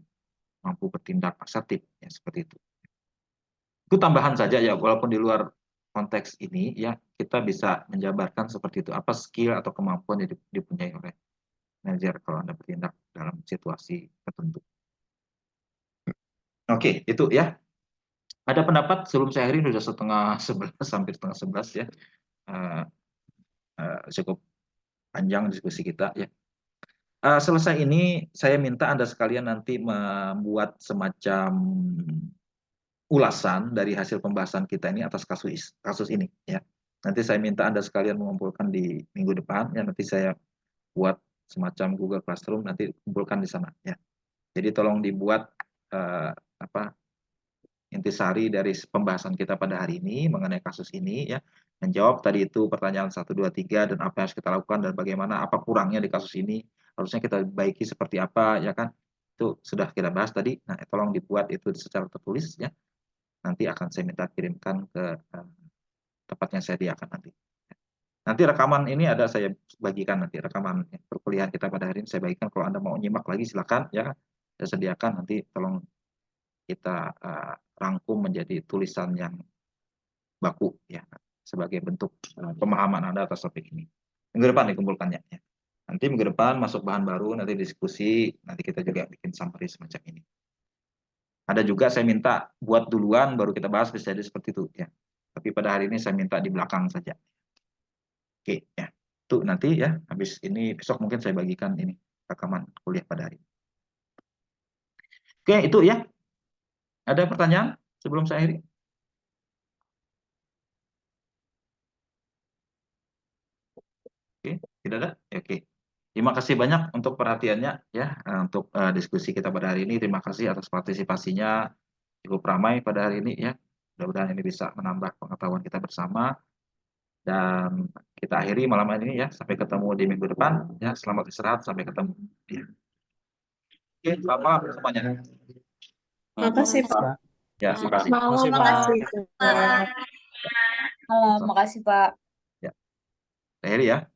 S1: mampu bertindak asertif ya, seperti itu. Itu tambahan saja ya, walaupun di luar konteks ini ya, kita bisa menjabarkan seperti itu, apa skill atau kemampuan yang dipunyai oleh manajer kalau Anda bertindak dalam situasi tertentu. Oke, itu ya. Ada pendapat sebelum saya akhiri, sudah setengah 11, hampir setengah 11 ya. Cukup panjang diskusi kita ya. Selesai ini saya minta Anda sekalian nanti membuat semacam ulasan dari hasil pembahasan kita ini atas kasus ini ya. Nanti saya minta Anda sekalian mengumpulkan di minggu depan ya, nanti saya buat semacam Google Classroom, nanti kumpulkan di sana ya. Jadi tolong dibuat intisari dari pembahasan kita pada hari ini mengenai kasus ini ya, menjawab tadi itu pertanyaan 1, 2, 3 dan apa yang harus kita lakukan dan bagaimana, apa kurangnya di kasus ini, harusnya kita baiki seperti apa ya kan, itu sudah kita bahas tadi. Nah tolong dibuat itu secara tertulis ya, nanti akan saya minta kirimkan ke tempat yang saya sediakan nanti. Nanti rekaman ini ada saya bagikan, nanti rekaman perkuliahan kita pada hari ini saya bagikan, kalau Anda mau nyimak lagi silakan ya, saya sediakan, nanti tolong kita rangkum menjadi tulisan yang baku ya, sebagai bentuk pemahaman Anda atas topik ini. Minggu depan dikumpulkannya ya. Nanti minggu depan masuk bahan baru, nanti diskusi, nanti kita juga bikin summary semacam ini. Ada juga saya minta buat duluan baru kita bahas, bisa jadi seperti itu ya. Tapi pada hari ini saya minta di belakang saja. Oke ya. Itu nanti ya, habis ini besok mungkin saya bagikan ini rekaman kuliah pada hari ini. Oke, itu ya. Ada pertanyaan sebelum saya akhiri? Oke, tidak ada? Oke. Terima kasih banyak untuk perhatiannya ya, untuk diskusi kita pada hari ini. Terima kasih atas partisipasinya, cukup ramai pada hari ini ya. Mudah-mudahan ini bisa menambah pengetahuan kita bersama. Dan kita akhiri malam ini ya, sampai ketemu di minggu depan ya. Selamat istirahat, sampai ketemu. Oke, selamat malam semuanya.
S5: Terima kasih Pak.
S1: Ya, terima kasih.
S5: Terima kasih Pak.
S11: Makasih Pak.
S1: Ya. Akhiri ya.